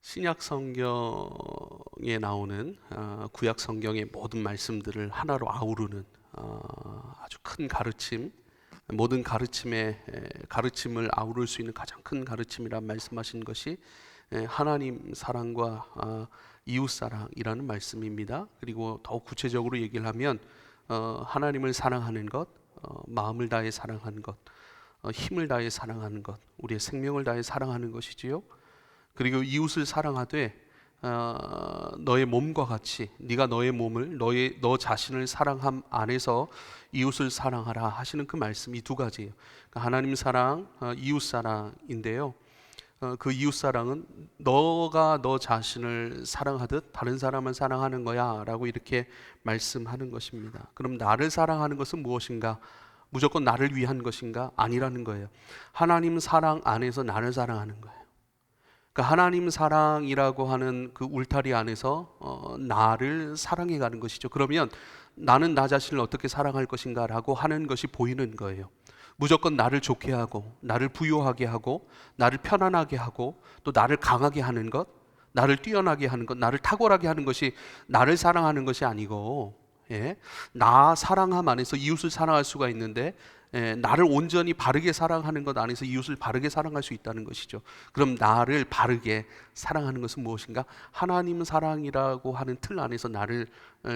신약 성경에 나오는 구약 성경의 모든 말씀들을 하나로 아우르는 아주 큰 가르침, 모든 가르침을 아우를 수 있는 가장 큰 가르침이라 말씀하신 것이 하나님 사랑과 이웃 사랑이라는 말씀입니다. 그리고 더욱 구체적으로 얘기를 하면 하나님을 사랑하는 것, 마음을 다해 사랑하는 것, 힘을 다해 사랑하는 것, 우리의 생명을 다해 사랑하는 것이지요. 그리고 이웃을 사랑하되 너의 몸과 같이 네가 너의 몸을 너 자신을 사랑함 안에서 이웃을 사랑하라 하시는 그 말씀이 두 가지예요. 그러니까 하나님 사랑, 이웃 사랑인데요. 그 이웃 사랑은 너가 너 자신을 사랑하듯 다른 사람을 사랑하는 거야라고 이렇게 말씀하는 것입니다. 그럼 나를 사랑하는 것은 무엇인가? 무조건 나를 위한 것인가? 아니라는 거예요. 하나님 사랑 안에서 나를 사랑하는 거예요. 그러니까 하나님 사랑이라고 하는 그 울타리 안에서 나를 사랑해 가는 것이죠. 그러면 나는 나 자신을 어떻게 사랑할 것인가 라고 하는 것이 보이는 거예요. 무조건 나를 좋게 하고 나를 부유하게 하고 나를 편안하게 하고 또 나를 강하게 하는 것, 나를 뛰어나게 하는 것, 나를 탁월하게 하는 것이 나를 사랑하는 것이 아니고, 나 사랑함 안에서 이웃을 사랑할 수가 있는데, 나를 온전히 바르게 사랑하는 것 안에서 이웃을 바르게 사랑할 수 있다는 것이죠. 그럼 나를 바르게 사랑하는 것은 무엇인가? 하나님 사랑이라고 하는 틀 안에서 나를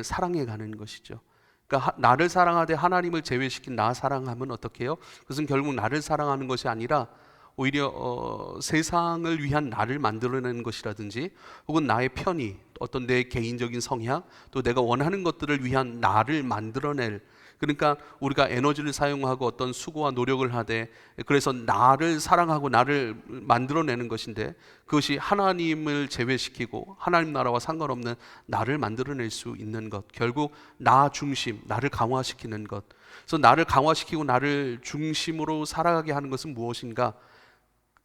사랑해 가는 것이죠. 그러니까 나를 사랑하되 하나님을 제외시킨 나 사랑하면 어떻게 해요? 그것은 결국 나를 사랑하는 것이 아니라 오히려 세상을 위한 나를 만들어내는 것이라든지 혹은 나의 편의, 어떤 내 개인적인 성향, 또 내가 원하는 것들을 위한 나를 만들어낼, 그러니까 우리가 에너지를 사용하고 어떤 수고와 노력을 하되 그래서 나를 사랑하고 나를 만들어내는 것인데, 그것이 하나님을 제외시키고 하나님 나라와 상관없는 나를 만들어낼 수 있는 것, 결국 나 중심, 나를 강화시키는 것. 그래서 나를 강화시키고 나를 중심으로 살아가게 하는 것은 무엇인가?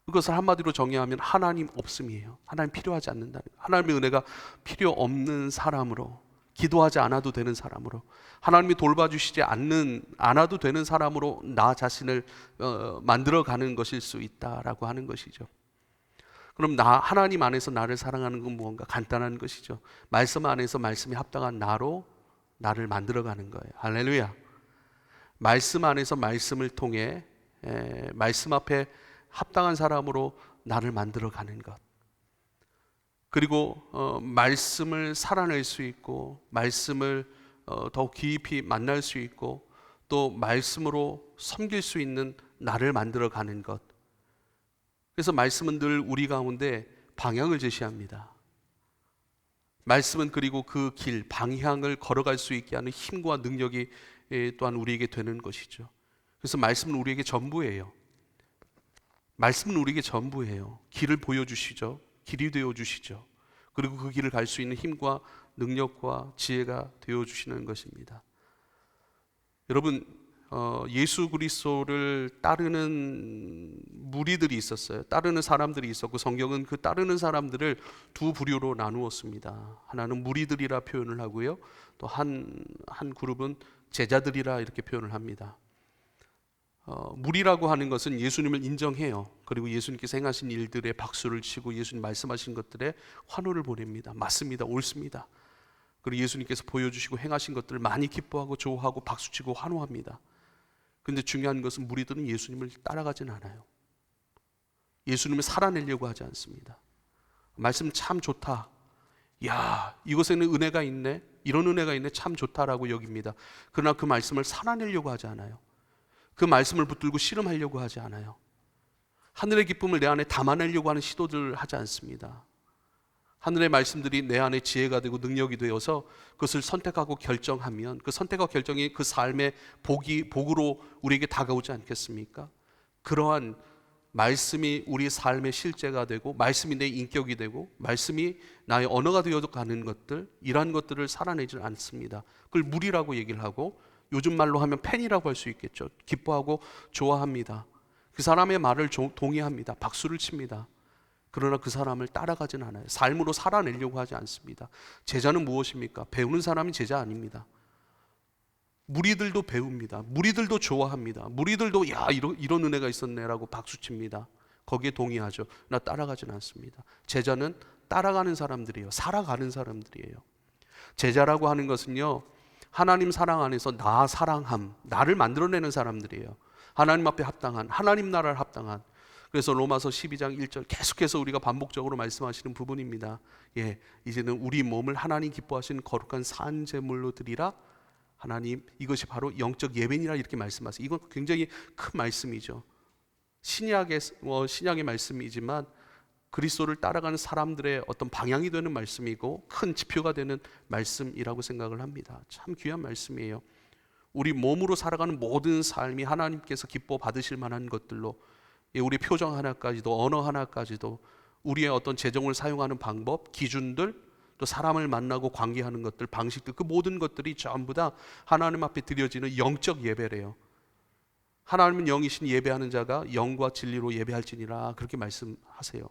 그것을 한마디로 정의하면 하나님 없음이에요. 하나님 필요하지 않는다. 하나님의 은혜가 필요 없는 사람으로, 기도하지 않아도 되는 사람으로, 하나님이 돌봐주시지 않아도 되는 사람으로 나 자신을 만들어가는 것일 수 있다라고 하는 것이죠. 그럼 하나님 안에서 나를 사랑하는 건 무언가? 간단한 것이죠. 말씀 안에서 말씀이 합당한 나로 나를 만들어가는 거예요. 할렐루야. 말씀 안에서 말씀을 통해 말씀 앞에 합당한 사람으로 나를 만들어가는 것, 그리고 말씀을 살아낼 수 있고 말씀을 더욱 깊이 만날 수 있고 또 말씀으로 섬길 수 있는 나를 만들어가는 것. 그래서 말씀은 늘 우리 가운데 방향을 제시합니다. 말씀은 그리고 그 길, 방향을 걸어갈 수 있게 하는 힘과 능력이 또한 우리에게 되는 것이죠. 그래서 말씀은 우리에게 전부예요. 말씀은 우리에게 전부예요. 길을 보여주시죠. 길이 되어주시죠. 그리고 그 길을 갈 수 있는 힘과 능력과 지혜가 되어주시는 것입니다. 여러분, 예수 그리스도를 따르는 무리들이 있었어요. 따르는 사람들이 있었고, 성경은 그 따르는 사람들을 두 부류로 나누었습니다. 하나는 무리들이라 표현을 하고요, 또 한 그룹은 제자들이라 이렇게 표현을 합니다. 무리라고 하는 것은 예수님을 인정해요. 그리고 예수님께서 행하신 일들에 박수를 치고 예수님 말씀하신 것들에 환호를 보냅니다. 맞습니다. 옳습니다. 그리고 예수님께서 보여주시고 행하신 것들을 많이 기뻐하고 좋아하고 박수치고 환호합니다. 그런데 중요한 것은 무리들은 예수님을 따라가진 않아요. 예수님을 살아내려고 하지 않습니다. 말씀 참 좋다, 야, 이곳에는 은혜가 있네, 이런 은혜가 있네, 참 좋다라고 여깁니다. 그러나 그 말씀을 살아내려고 하지 않아요. 그 말씀을 붙들고 씨름하려고 하지 않아요. 하늘의 기쁨을 내 안에 담아내려고 하는 시도들을 하지 않습니다. 하늘의 말씀들이 내 안에 지혜가 되고 능력이 되어서 그것을 선택하고 결정하면 그 선택과 결정이 그 삶의 복으로 우리에게 다가오지 않겠습니까? 그러한 말씀이 우리 삶의 실제가 되고 말씀이 내 인격이 되고 말씀이 나의 언어가 되어가는 것들, 이러한 것들을 살아내지 않습니다. 그걸 무리라고 얘기를 하고, 요즘 말로 하면 팬이라고 할 수 있겠죠. 기뻐하고 좋아합니다. 그 사람의 말을 동의합니다. 박수를 칩니다. 그러나 그 사람을 따라가진 않아요. 삶으로 살아내려고 하지 않습니다. 제자는 무엇입니까? 배우는 사람이 제자 아닙니다. 무리들도 배웁니다. 무리들도 좋아합니다. 무리들도 야, 이런 은혜가 있었네라고 박수칩니다. 거기에 동의하죠. 나 따라가진 않습니다. 제자는 따라가는 사람들이에요. 살아가는 사람들이에요. 제자라고 하는 것은요, 하나님 사랑 안에서 나 사랑함, 나를 만들어내는 사람들이에요. 하나님 앞에 합당한, 하나님 나라를 합당한. 그래서 로마서 12장 1절 계속해서 우리가 반복적으로 말씀하시는 부분입니다. 이제는 우리 몸을 하나님 기뻐하시는 거룩한 산 제물로 드리라. 하나님, 이것이 바로 영적 예배니라 이렇게 말씀하세요. 이건 굉장히 큰 말씀이죠. 신약의 말씀이지만 그리스도를 따라가는 사람들의 어떤 방향이 되는 말씀이고 큰 지표가 되는 말씀이라고 생각을 합니다. 참 귀한 말씀이에요. 우리 몸으로 살아가는 모든 삶이 하나님께서 기뻐 받으실 만한 것들로, 우리 표정 하나까지도, 언어 하나까지도, 우리의 어떤 재정을 사용하는 방법, 기준들, 또 사람을 만나고 관계하는 것들, 방식들, 그 모든 것들이 전부 다 하나님 앞에 드려지는 영적 예배래요. 하나님은 영이신 예배하는 자가 영과 진리로 예배할지니라 그렇게 말씀하세요.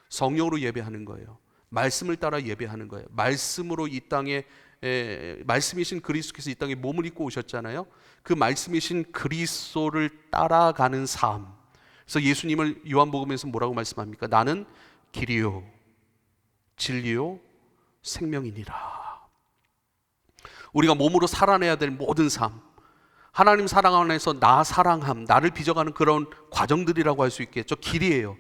성령으로 예배하는 거예요. 말씀을 따라 예배하는 거예요. 말씀으로 이 땅에 말씀이신 그리스도께서 이 땅에 몸을 입고 오셨잖아요. 그 말씀이신 그리스도를 따라가는 삶. 그래서 예수님을 요한복음에서 뭐라고 말씀합니까? 나는 길이요 진리요 생명이니라. 우리가 몸으로 살아내야 될 모든 삶, 하나님 사랑 안에서 나 사랑함, 나를 빚어가는 그런 과정들이라고 할 수 있겠죠. 길이에요.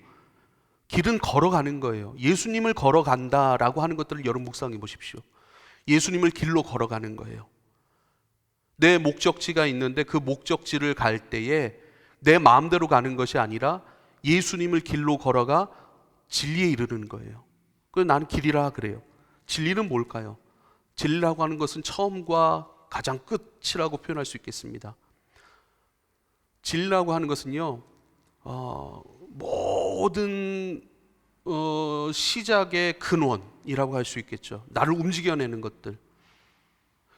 길은 걸어가는 거예요. 예수님을 걸어간다라고 하는 것들을 여러분 묵상해 보십시오. 예수님을 길로 걸어가는 거예요. 내 목적지가 있는데 그 목적지를 갈 때에 내 마음대로 가는 것이 아니라 예수님을 길로 걸어가 진리에 이르는 거예요. 그래서 나는 길이라 그래요. 진리는 뭘까요? 진리라고 하는 것은 처음과 가장 끝이라고 표현할 수 있겠습니다. 진리라고 하는 것은요, 모든 시작의 근원이라고 할 수 있겠죠. 나를 움직여내는 것들.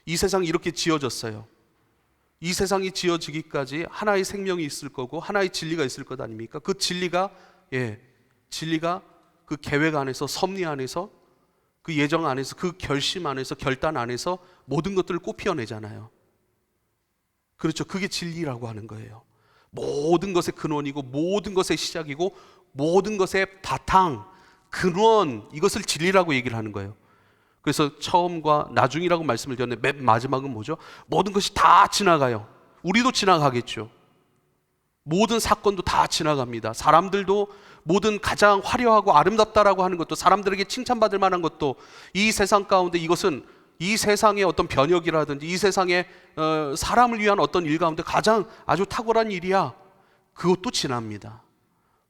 이 세상이 이렇게 지어졌어요. 이 세상이 지어지기까지 하나의 생명이 있을 거고 하나의 진리가 있을 것 아닙니까? 그 진리가 그 계획 안에서, 섭리 안에서, 그 예정 안에서, 그 결심 안에서, 결단 안에서 모든 것들을 꽃피워내잖아요. 그렇죠. 그게 진리라고 하는 거예요. 모든 것의 근원이고 모든 것의 시작이고 모든 것의 바탕, 근원, 이것을 진리라고 얘기를 하는 거예요. 그래서 처음과 나중이라고 말씀을 드렸는데 맨 마지막은 뭐죠? 모든 것이 다 지나가요. 우리도 지나가겠죠. 모든 사건도 다 지나갑니다. 사람들도 모든 가장 화려하고 아름답다라고 하는 것도, 사람들에게 칭찬받을 만한 것도, 이 세상 가운데 이것은 이 세상의 어떤 변혁이라든지 이 세상의 사람을 위한 어떤 일 가운데 가장 아주 탁월한 일이야. 그것도 지납니다.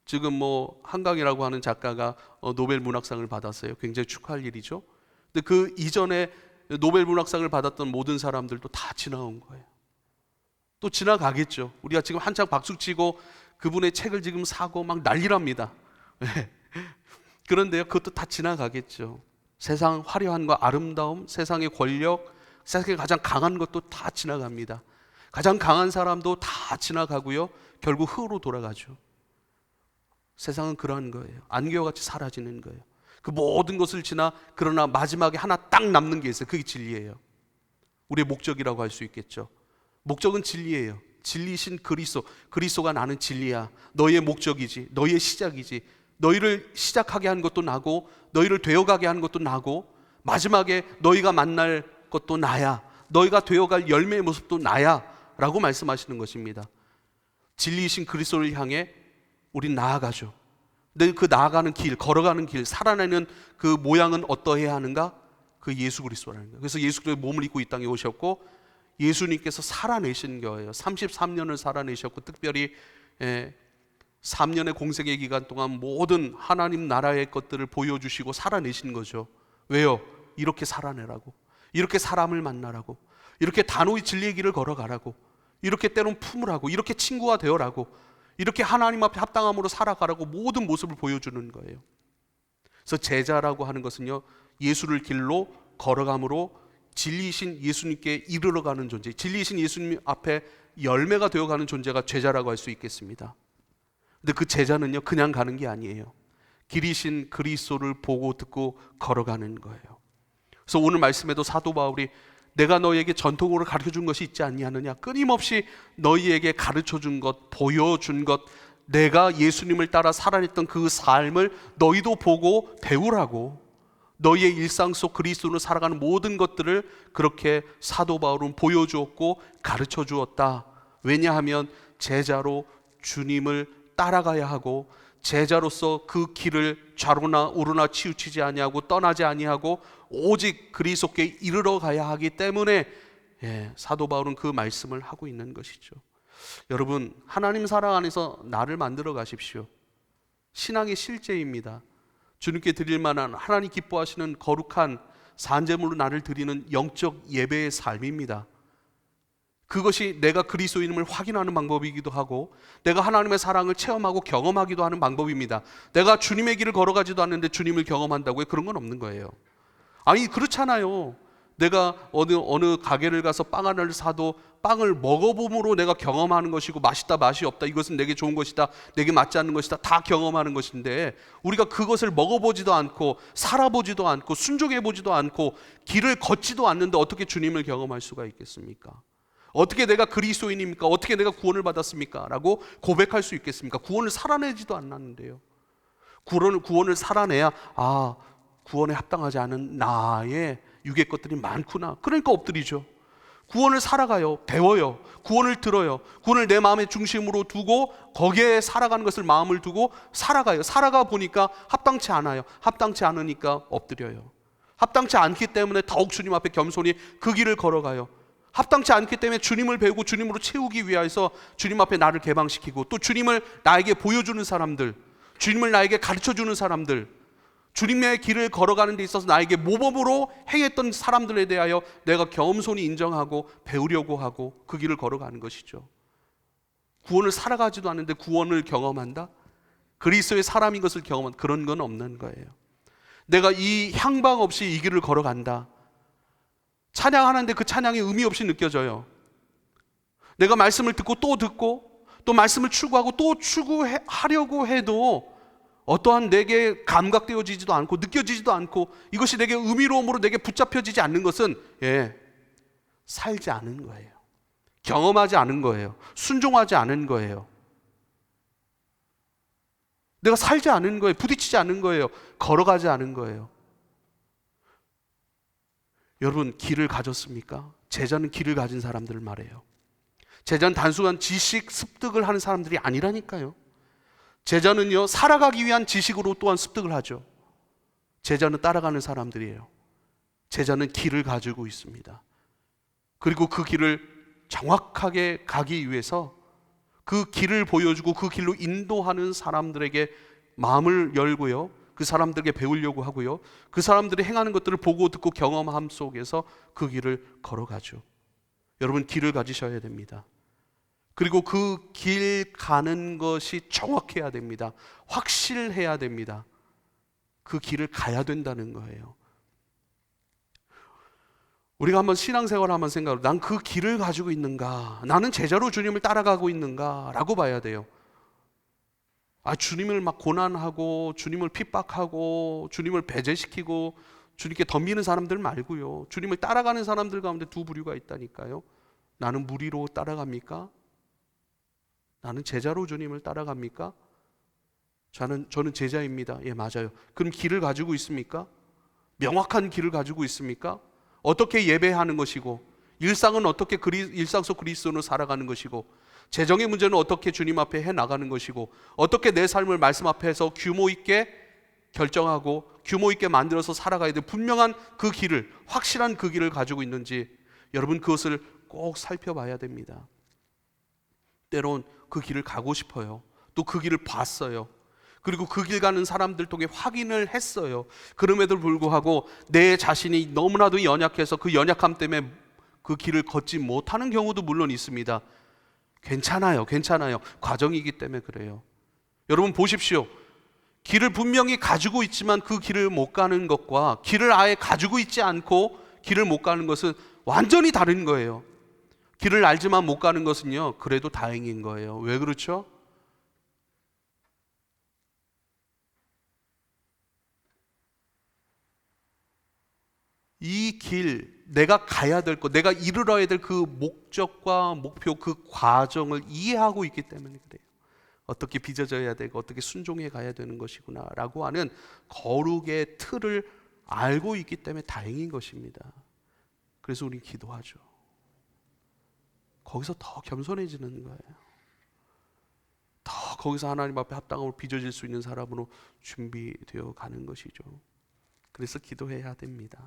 지금 한강이라고 하는 작가가 노벨 문학상을 받았어요. 굉장히 축하할 일이죠. 근데 그 이전에 노벨 문학상을 받았던 모든 사람들도 다 지나온 거예요. 또 지나가겠죠. 우리가 지금 한창 박수치고 그분의 책을 지금 사고 막 난리랍니다. 그런데요, 그것도 다 지나가겠죠. 세상 화려함과 아름다움, 세상의 권력, 세상에 가장 강한 것도 다 지나갑니다. 가장 강한 사람도 다 지나가고요, 결국 흙으로 돌아가죠. 세상은 그러한 거예요. 안개와 같이 사라지는 거예요. 그 모든 것을 지나, 그러나 마지막에 하나 딱 남는 게 있어요. 그게 진리예요. 우리의 목적이라고 할 수 있겠죠. 목적은 진리예요. 진리신 그리스도가 나는 진리야. 너희의 목적이지, 너희의 시작이지. 너희를 시작하게 한 것도 나고, 너희를 되어가게 한 것도 나고, 마지막에 너희가 만날 것도 나야. 너희가 되어갈 열매의 모습도 나야 라고 말씀하시는 것입니다. 진리이신 그리스도를 향해 우린 나아가죠. 근데 그 나아가는 길, 걸어가는 길, 살아내는 그 모양은 어떠해야 하는가? 그 예수 그리스도라는 거예요. 그래서 예수 그리스도의 몸을 입고 이 땅에 오셨고, 예수님께서 살아내신 거예요. 33년을 살아내셨고, 특별히 3년의 공생의 기간 동안 모든 하나님 나라의 것들을 보여주시고 살아내신 거죠. 왜요? 이렇게 살아내라고, 이렇게 사람을 만나라고, 이렇게 단호히 진리의 길을 걸어가라고, 이렇게 때론 품으라고, 이렇게 친구가 되어라고, 이렇게 하나님 앞에 합당함으로 살아가라고 모든 모습을 보여주는 거예요. 그래서 제자라고 하는 것은요, 예수를 길로 걸어감으로 진리이신 예수님께 이르러가는 존재, 진리이신 예수님 앞에 열매가 되어가는 존재가 제자라고 할 수 있겠습니다. 근데 그 제자는요, 그냥 가는 게 아니에요. 길이신 그리스도를 보고 듣고 걸어가는 거예요. 그래서 오늘 말씀에도 사도 바울이 내가 너희에게 전통으로 가르쳐준 것이 있지 아니하느냐, 끊임없이 너희에게 가르쳐준 것, 보여준 것, 내가 예수님을 따라 살아냈던 그 삶을 너희도 보고 배우라고. 너희의 일상 속 그리스도로 살아가는 모든 것들을 그렇게 사도 바울은 보여주었고 가르쳐 주었다. 왜냐하면 제자로 주님을 따라가야 하고, 제자로서 그 길을 좌로나 우로나 치우치지 아니하고 떠나지 아니하고 오직 그리스도께 이르러 가야 하기 때문에 사도 바울은 그 말씀을 하고 있는 것이죠. 여러분, 하나님 사랑 안에서 나를 만들어 가십시오. 신앙의 실제입니다. 주님께 드릴 만한, 하나님 기뻐하시는 거룩한 산제물로 나를 드리는 영적 예배의 삶입니다. 그것이 내가 그리스도인임을 확인하는 방법이기도 하고, 내가 하나님의 사랑을 체험하고 경험하기도 하는 방법입니다. 내가 주님의 길을 걸어가지도 않는데 주님을 경험한다고요? 그런 건 없는 거예요. 아니, 그렇잖아요. 내가 어느 가게를 가서 빵 하나를 사도 빵을 먹어봄으로 내가 경험하는 것이고, 맛있다 맛이 없다, 이것은 내게 좋은 것이다, 내게 맞지 않는 것이다, 다 경험하는 것인데, 우리가 그것을 먹어보지도 않고 살아보지도 않고 순종해보지도 않고 길을 걷지도 않는데 어떻게 주님을 경험할 수가 있겠습니까? 어떻게 내가 그리스도인입니까? 어떻게 내가 구원을 받았습니까? 라고 고백할 수 있겠습니까? 구원을 살아내지도 않았는데요. 구원을 살아내야 구원에 합당하지 않은 나의 육의 것들이 많구나, 그러니까 엎드리죠. 구원을 살아가요. 배워요. 구원을 들어요. 구원을 내 마음의 중심으로 두고 거기에 살아가는 것을 마음을 두고 살아가요. 살아가 보니까 합당치 않아요. 합당치 않으니까 엎드려요. 합당치 않기 때문에 더욱 주님 앞에 겸손히 그 길을 걸어가요. 합당치 않기 때문에 주님을 배우고 주님으로 채우기 위해서 주님 앞에 나를 개방시키고, 또 주님을 나에게 보여주는 사람들, 주님을 나에게 가르쳐주는 사람들, 주님의 길을 걸어가는 데 있어서 나에게 모범으로 행했던 사람들에 대하여 내가 겸손히 인정하고 배우려고 하고 그 길을 걸어가는 것이죠. 구원을 살아가지도 않는데 구원을 경험한다? 그리스도의 사람인 것을 경험한, 그런 건 없는 거예요. 내가 이 향방 없이 이 길을 걸어간다. 찬양하는데 그 찬양이 의미 없이 느껴져요. 내가 말씀을 듣고 또 말씀을 추구하고 또 추구하려고 해도 어떠한 내게 감각되어지지도 않고 느껴지지도 않고, 이것이 내게 의미로움으로 내게 붙잡혀지지 않는 것은 살지 않은 거예요. 경험하지 않은 거예요. 순종하지 않은 거예요. 내가 살지 않은 거예요. 부딪히지 않은 거예요. 걸어가지 않은 거예요. 여러분, 길을 가졌습니까? 제자는 길을 가진 사람들을 말해요. 제자는 단순한 지식 습득을 하는 사람들이 아니라니까요. 제자는요, 살아가기 위한 지식으로 또한 습득을 하죠. 제자는 따라가는 사람들이에요. 제자는 길을 가지고 있습니다. 그리고 그 길을 정확하게 가기 위해서 그 길을 보여주고 그 길로 인도하는 사람들에게 마음을 열고요, 그 사람들에게 배우려고 하고요, 그 사람들이 행하는 것들을 보고 듣고 경험함 속에서 그 길을 걸어가죠. 여러분, 길을 가지셔야 됩니다. 그리고 그 길 가는 것이 정확해야 됩니다. 확실해야 됩니다. 그 길을 가야 된다는 거예요. 우리가 한번 신앙생활을 한번 생각해요. 난 그 길을 가지고 있는가? 나는 제자로 주님을 따라가고 있는가? 라고 봐야 돼요. 주님을 막 고난하고 주님을 핍박하고 주님을 배제시키고 주님께 덤비는 사람들 말고요, 주님을 따라가는 사람들 가운데 두 부류가 있다니까요. 나는 무리로 따라갑니까? 나는 제자로 주님을 따라갑니까? 저는 제자입니다. 예, 맞아요. 그럼 길을 가지고 있습니까? 명확한 길을 가지고 있습니까? 어떻게 예배하는 것이고, 일상은 어떻게 일상 속 그리스도로 살아가는 것이고, 재정의 문제는 어떻게 주님 앞에 해나가는 것이고, 어떻게 내 삶을 말씀 앞에서 규모 있게 결정하고 규모 있게 만들어서 살아가야 돼, 분명한 그 길을, 확실한 그 길을 가지고 있는지, 여러분 그것을 꼭 살펴봐야 됩니다. 때론 그 길을 가고 싶어요. 또 그 길을 봤어요. 그리고 그 길 가는 사람들 통해 확인을 했어요. 그럼에도 불구하고 내 자신이 너무나도 연약해서 그 연약함 때문에 그 길을 걷지 못하는 경우도 물론 있습니다. 괜찮아요. 과정이기 때문에 그래요. 여러분 보십시오. 길을 분명히 가지고 있지만 그 길을 못 가는 것과 길을 아예 가지고 있지 않고 길을 못 가는 것은 완전히 다른 거예요. 길을 알지만 못 가는 것은요, 그래도 다행인 거예요. 왜 그렇죠? 이 길, 내가 가야 될 것, 내가 이르러야 될 그 목적과 목표, 그 과정을 이해하고 있기 때문에 그래요. 어떻게 빚어져야 되고 어떻게 순종해 가야 되는 것이구나 라고 하는 거룩의 틀을 알고 있기 때문에 다행인 것입니다. 그래서 우리는 기도하죠. 거기서 더 겸손해지는 거예요. 더 거기서 하나님 앞에 합당함으로 빚어질 수 있는 사람으로 준비되어 가는 것이죠. 그래서 기도해야 됩니다.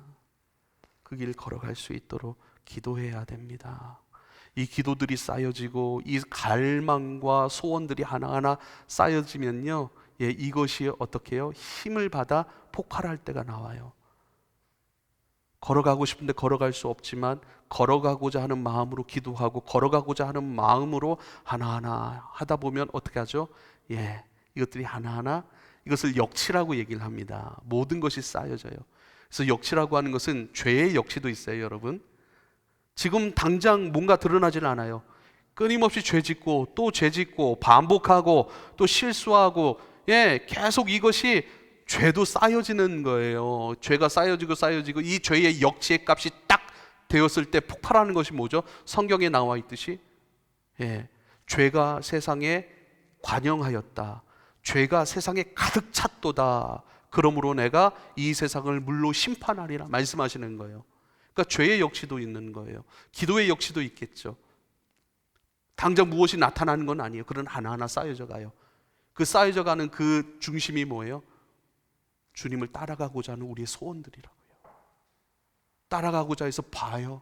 그 길 걸어갈 수 있도록 기도해야 됩니다. 이 기도들이 쌓여지고 이 갈망과 소원들이 하나하나 쌓여지면요, 이것이 어떻게 해요? 힘을 받아 폭발할 때가 나와요. 걸어가고 싶은데 걸어갈 수 없지만 걸어가고자 하는 마음으로 기도하고 걸어가고자 하는 마음으로 하나하나 하다 보면 어떻게 하죠? 이것들이 하나하나, 이것을 역치라고 얘기를 합니다. 모든 것이 쌓여져요. 그래서 역치라고 하는 것은 죄의 역치도 있어요, 여러분. 지금 당장 뭔가 드러나질 않아요. 끊임없이 죄 짓고 또 죄 짓고 반복하고 또 실수하고, 계속 이것이 죄도 쌓여지는 거예요. 죄가 쌓여지고 이 죄의 역치의 값이 딱 되었을 때 폭발하는 것이 뭐죠? 성경에 나와 있듯이 죄가 세상에 관영하였다. 죄가 세상에 가득 찼도다. 그러므로 내가 이 세상을 물로 심판하리라 말씀하시는 거예요. 그러니까 죄의 역치도 있는 거예요. 기도의 역치도 있겠죠. 당장 무엇이 나타나는 건 아니에요. 그런 하나하나 쌓여져 가요. 그 쌓여져 가는 그 중심이 뭐예요? 주님을 따라가고자 하는 우리의 소원들이라고요. 따라가고자 해서 봐요.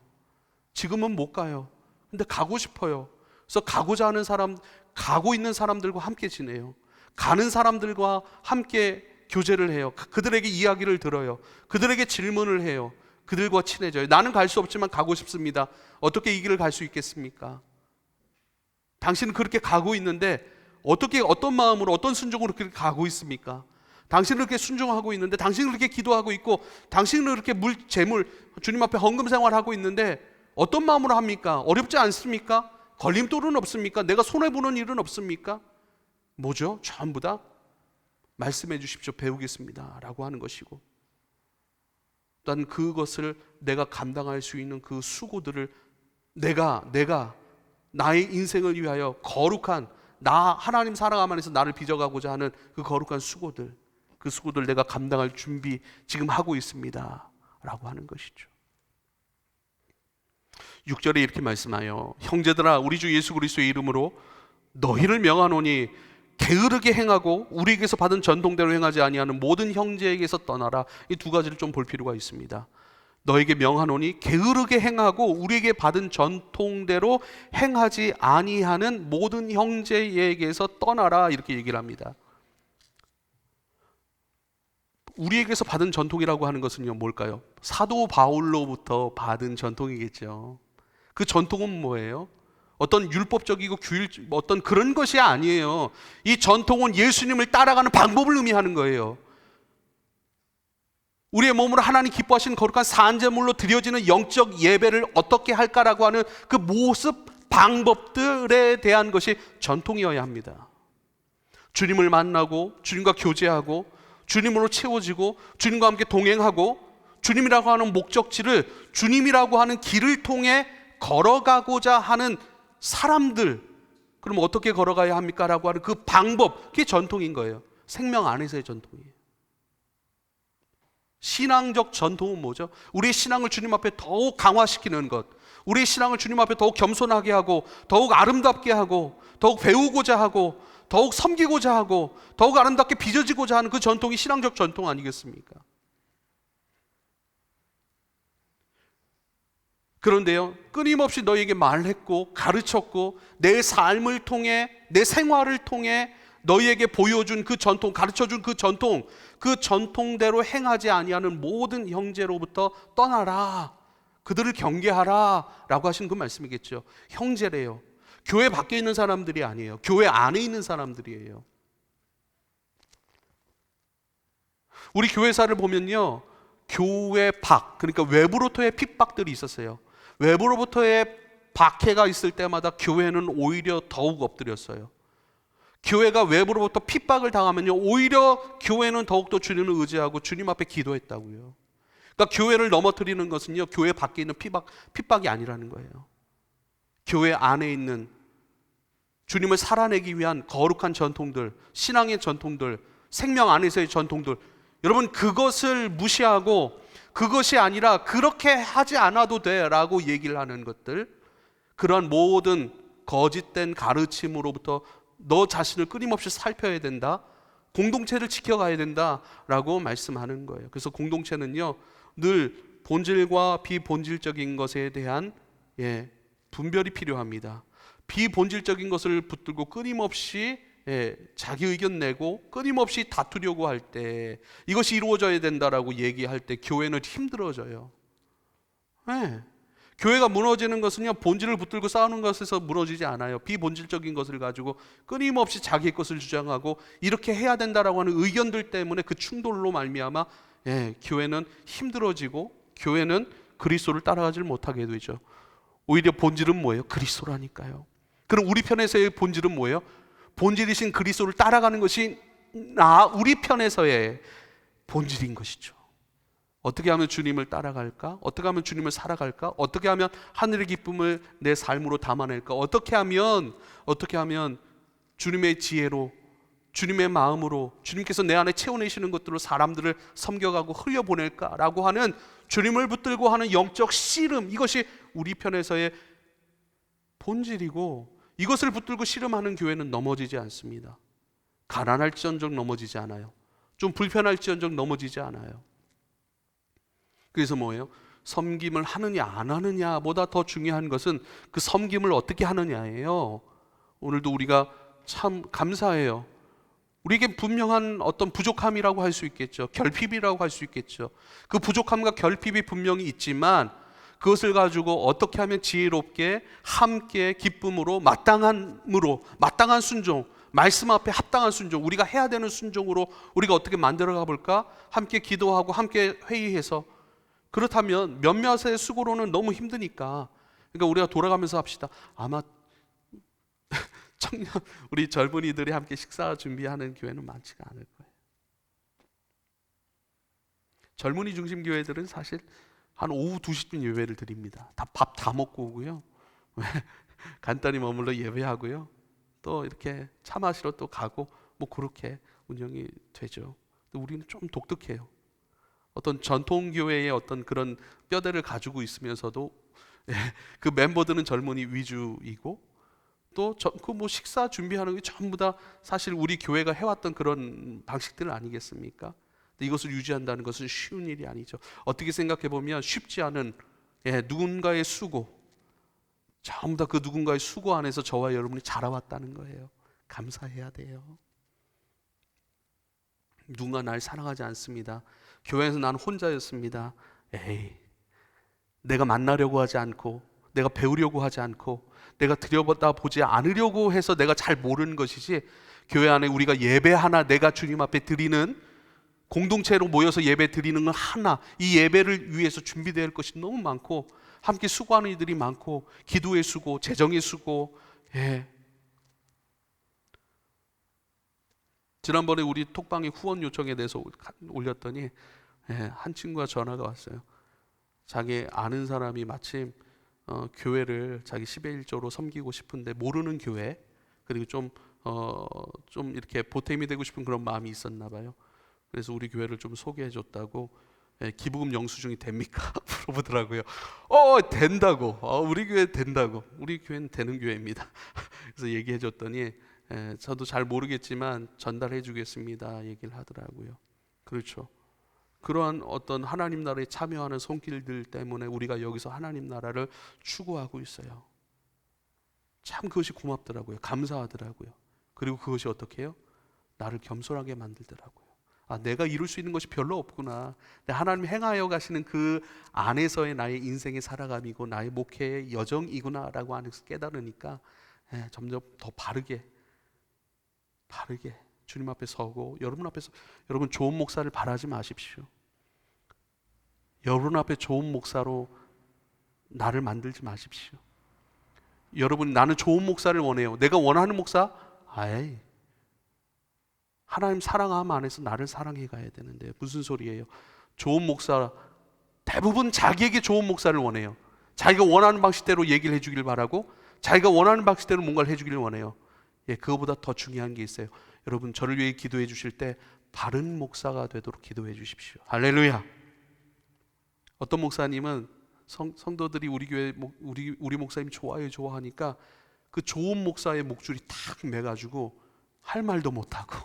지금은 못 가요. 근데 가고 싶어요. 그래서 가고자 하는 사람, 가고 있는 사람들과 함께 지내요. 가는 사람들과 함께 교제를 해요. 그들에게 이야기를 들어요. 그들에게 질문을 해요. 그들과 친해져요. 나는 갈 수 없지만 가고 싶습니다. 어떻게 이 길을 갈 수 있겠습니까? 당신은 그렇게 가고 있는데 어떻게, 어떤 마음으로, 어떤 순종으로 그렇게 가고 있습니까? 당신은 그렇게 순종하고 있는데, 당신은 그렇게 기도하고 있고, 당신은 그렇게 재물, 주님 앞에 헌금 생활하고 있는데 어떤 마음으로 합니까? 어렵지 않습니까? 걸림돌은 없습니까? 내가 손해보는 일은 없습니까? 뭐죠? 전부 다 말씀해 주십시오. 배우겠습니다 라고 하는 것이고, 또한 그것을 내가 감당할 수 있는 그 수고들을 내가 나의 인생을 위하여 거룩한, 나 하나님 사랑 안에서 나를 빚어가고자 하는 그 거룩한 수고들, 그 수고들 내가 감당할 준비 지금 하고 있습니다 라고 하는 것이죠. 6절에 이렇게 말씀하여 형제들아 우리 주 예수 그리스도의 이름으로 너희를 명하노니 게으르게 행하고 우리에게서 받은 전통대로 행하지 아니하는 모든 형제에게서 떠나라. 이 두 가지를 좀 볼 필요가 있습니다. 너에게 명하노니 게으르게 행하고 우리에게 받은 전통대로 행하지 아니하는 모든 형제에게서 떠나라, 이렇게 얘기를 합니다. 우리에게서 받은 전통이라고 하는 것은요, 뭘까요? 사도 바울로부터 받은 전통이겠죠. 그 전통은 뭐예요? 어떤 율법적이고 어떤 그런 것이 아니에요. 이 전통은 예수님을 따라가는 방법을 의미하는 거예요. 우리의 몸으로 하나님 기뻐하시는 거룩한 산제물로 드려지는 영적 예배를 어떻게 할까라고 하는 그 모습, 방법들에 대한 것이 전통이어야 합니다. 주님을 만나고 주님과 교제하고 주님으로 채워지고 주님과 함께 동행하고 주님이라고 하는 목적지를, 주님이라고 하는 길을 통해 걸어가고자 하는 사람들, 그럼 어떻게 걸어가야 합니까? 라고 하는 그 방법, 그게 전통인 거예요. 생명 안에서의 전통이에요. 신앙적 전통은 뭐죠? 우리의 신앙을 주님 앞에 더욱 강화시키는 것, 우리의 신앙을 주님 앞에 더욱 겸손하게 하고 더욱 아름답게 하고 더욱 배우고자 하고 더욱 섬기고자 하고 더욱 아름답게 빚어지고자 하는 그 전통이 신앙적 전통 아니겠습니까? 그런데요, 끊임없이 너에게 말했고 가르쳤고 내 삶을 통해, 내 생활을 통해 너희에게 보여준 그 전통, 가르쳐준 그 전통, 그 전통대로 행하지 아니하는 모든 형제로부터 떠나라, 그들을 경계하라 라고 하시는 그 말씀이겠죠. 형제래요. 교회 밖에 있는 사람들이 아니에요. 교회 안에 있는 사람들이에요. 우리 교회사를 보면요, 교회 밖, 그러니까 외부로부터의 핍박들이 있었어요. 외부로부터의 박해가 있을 때마다 교회는 오히려 더욱 엎드렸어요. 교회가 외부로부터 핍박을 당하면요, 오히려 교회는 더욱더 주님을 의지하고 주님 앞에 기도했다고요. 그러니까 교회를 넘어뜨리는 것은요, 교회 밖에 있는 핍박이 아니라는 거예요. 교회 안에 있는 주님을 살아내기 위한 거룩한 전통들, 신앙의 전통들, 생명 안에서의 전통들, 여러분 그것을 무시하고 그것이 아니라 그렇게 하지 않아도 돼 라고 얘기를 하는 것들, 그러한 모든 거짓된 가르침으로부터 너 자신을 끊임없이 살펴야 된다, 공동체를 지켜가야 된다라고 말씀하는 거예요. 그래서 공동체는요 늘 본질과 비본질적인 것에 대한 분별이 필요합니다. 비본질적인 것을 붙들고 끊임없이 자기 의견 내고 끊임없이 다투려고 할 때, 이것이 이루어져야 된다라고 얘기할 때 교회는 힘들어져요. 교회가 무너지는 것은요 본질을 붙들고 싸우는 것에서 무너지지 않아요. 비본질적인 것을 가지고 끊임없이 자기의 것을 주장하고 이렇게 해야 된다라고 하는 의견들 때문에 그 충돌로 말미암아 교회는 힘들어지고 교회는 그리스도를 따라가지 못하게 되죠. 오히려 본질은 뭐예요? 그리스도라니까요. 그럼 우리 편에서의 본질은 뭐예요? 본질이신 그리스도를 따라가는 것이 우리 편에서의 본질인 것이죠. 어떻게 하면 주님을 따라갈까? 어떻게 하면 주님을 살아갈까? 어떻게 하면 하늘의 기쁨을 내 삶으로 담아낼까? 어떻게 하면 주님의 지혜로, 주님의 마음으로, 주님께서 내 안에 채워내시는 것들로 사람들을 섬겨가고 흘려보낼까라고 하는 주님을 붙들고 하는 영적 씨름, 이것이 우리 편에서의 본질이고, 이것을 붙들고 씨름하는 교회는 넘어지지 않습니다. 가난할지언정 넘어지지 않아요. 좀 불편할지언정 넘어지지 않아요. 그래서 뭐예요? 섬김을 하느냐 안 하느냐보다 더 중요한 것은 그 섬김을 어떻게 하느냐예요. 오늘도 우리가 참 감사해요. 우리에게 분명한 어떤 부족함이라고 할 수 있겠죠. 결핍이라고 할 수 있겠죠. 그 부족함과 결핍이 분명히 있지만 그것을 가지고 어떻게 하면 지혜롭게 함께 기쁨으로 마땅한 순종, 말씀 앞에 합당한 순종, 우리가 해야 되는 순종으로 우리가 어떻게 만들어 가볼까? 함께 기도하고 함께 회의해서. 그렇다면 몇몇의 수고로는 너무 힘드니까, 그러니까 우리가 돌아가면서 합시다. 아마 청년, 우리 젊은이들이 함께 식사 준비하는 교회는 많지가 않을 거예요. 젊은이 중심 교회들은 사실 한 오후 2시쯤 예배를 드립니다. 밥 다 먹고 오고요. 간단히 머물러 예배하고요. 또 이렇게 차 마시러 또 가고 뭐 그렇게 운영이 되죠. 근데 우리는 좀 독특해요. 어떤 전통교회의 어떤 그런 뼈대를 가지고 있으면서도 그 멤버들은 젊은이 위주이고, 또 그 뭐 식사 준비하는 게 전부 다 사실 우리 교회가 해왔던 그런 방식들 아니겠습니까? 이것을 유지한다는 것은 쉬운 일이 아니죠. 어떻게 생각해 보면 쉽지 않은 누군가의 수고, 전부 다 그 누군가의 수고 안에서 저와 여러분이 자라왔다는 거예요. 감사해야 돼요. 누군가 날 사랑하지 않습니다. 교회에서 난 혼자였습니다. 내가 만나려고 하지 않고, 내가 배우려고 하지 않고, 내가 들여다보지 않으려고 해서 내가 잘 모르는 것이지, 교회 안에 우리가 예배 하나, 내가 주님 앞에 드리는, 공동체로 모여서 예배 드리는 건 하나, 이 예배를 위해서 준비될 것이 너무 많고, 함께 수고하는 이들이 많고, 기도의 수고, 재정의 수고. 지난번에 우리 톡방에 후원 요청에 대해서 올렸더니 한 친구가 전화가 왔어요. 자기 아는 사람이 마침 교회를 자기 10의 1조로 섬기고 싶은데 모르는 교회, 그리고 좀 이렇게 보탬이 되고 싶은 그런 마음이 있었나 봐요. 그래서 우리 교회를 좀 소개해 줬다고. 기부금 영수증이 됩니까? 물어보더라고요. 된다고. 우리 교회 된다고. 우리 교회는 되는 교회입니다. 그래서 얘기해 줬더니 저도 잘 모르겠지만 전달해 주겠습니다 얘기를 하더라고요. 그렇죠. 그러한 어떤 하나님 나라에 참여하는 손길들 때문에 우리가 여기서 하나님 나라를 추구하고 있어요. 참 그것이 고맙더라고요. 감사하더라고요. 그리고 그것이 어떻게 해요? 나를 겸손하게 만들더라고요. 내가 이룰 수 있는 것이 별로 없구나. 하나님이 행하여 가시는 그 안에서의 나의 인생의 살아감이고 나의 목회의 여정이구나 라고 안에서 깨달으니까 점점 더 바르게 주님 앞에 서고, 여러분 앞에서, 여러분 좋은 목사를 바라지 마십시오. 여러분 앞에 좋은 목사로 나를 만들지 마십시오. 여러분, 나는 좋은 목사를 원해요. 내가 원하는 목사? 하나님 사랑함 안에서 나를 사랑해 가야 되는데 무슨 소리예요? 좋은 목사, 대부분 자기에게 좋은 목사를 원해요. 자기가 원하는 방식대로 얘기를 해주길 바라고, 자기가 원하는 방식대로 뭔가를 해주길 원해요. 그거보다 더 중요한 게 있어요. 여러분, 저를 위해 기도해 주실 때 바른 목사가 되도록 기도해 주십시오. 할렐루야. 어떤 목사님은 성도들이 우리 교회 우리 목사님 좋아하니까 그 좋은 목사의 목줄이 탁 매가지고 할 말도 못하고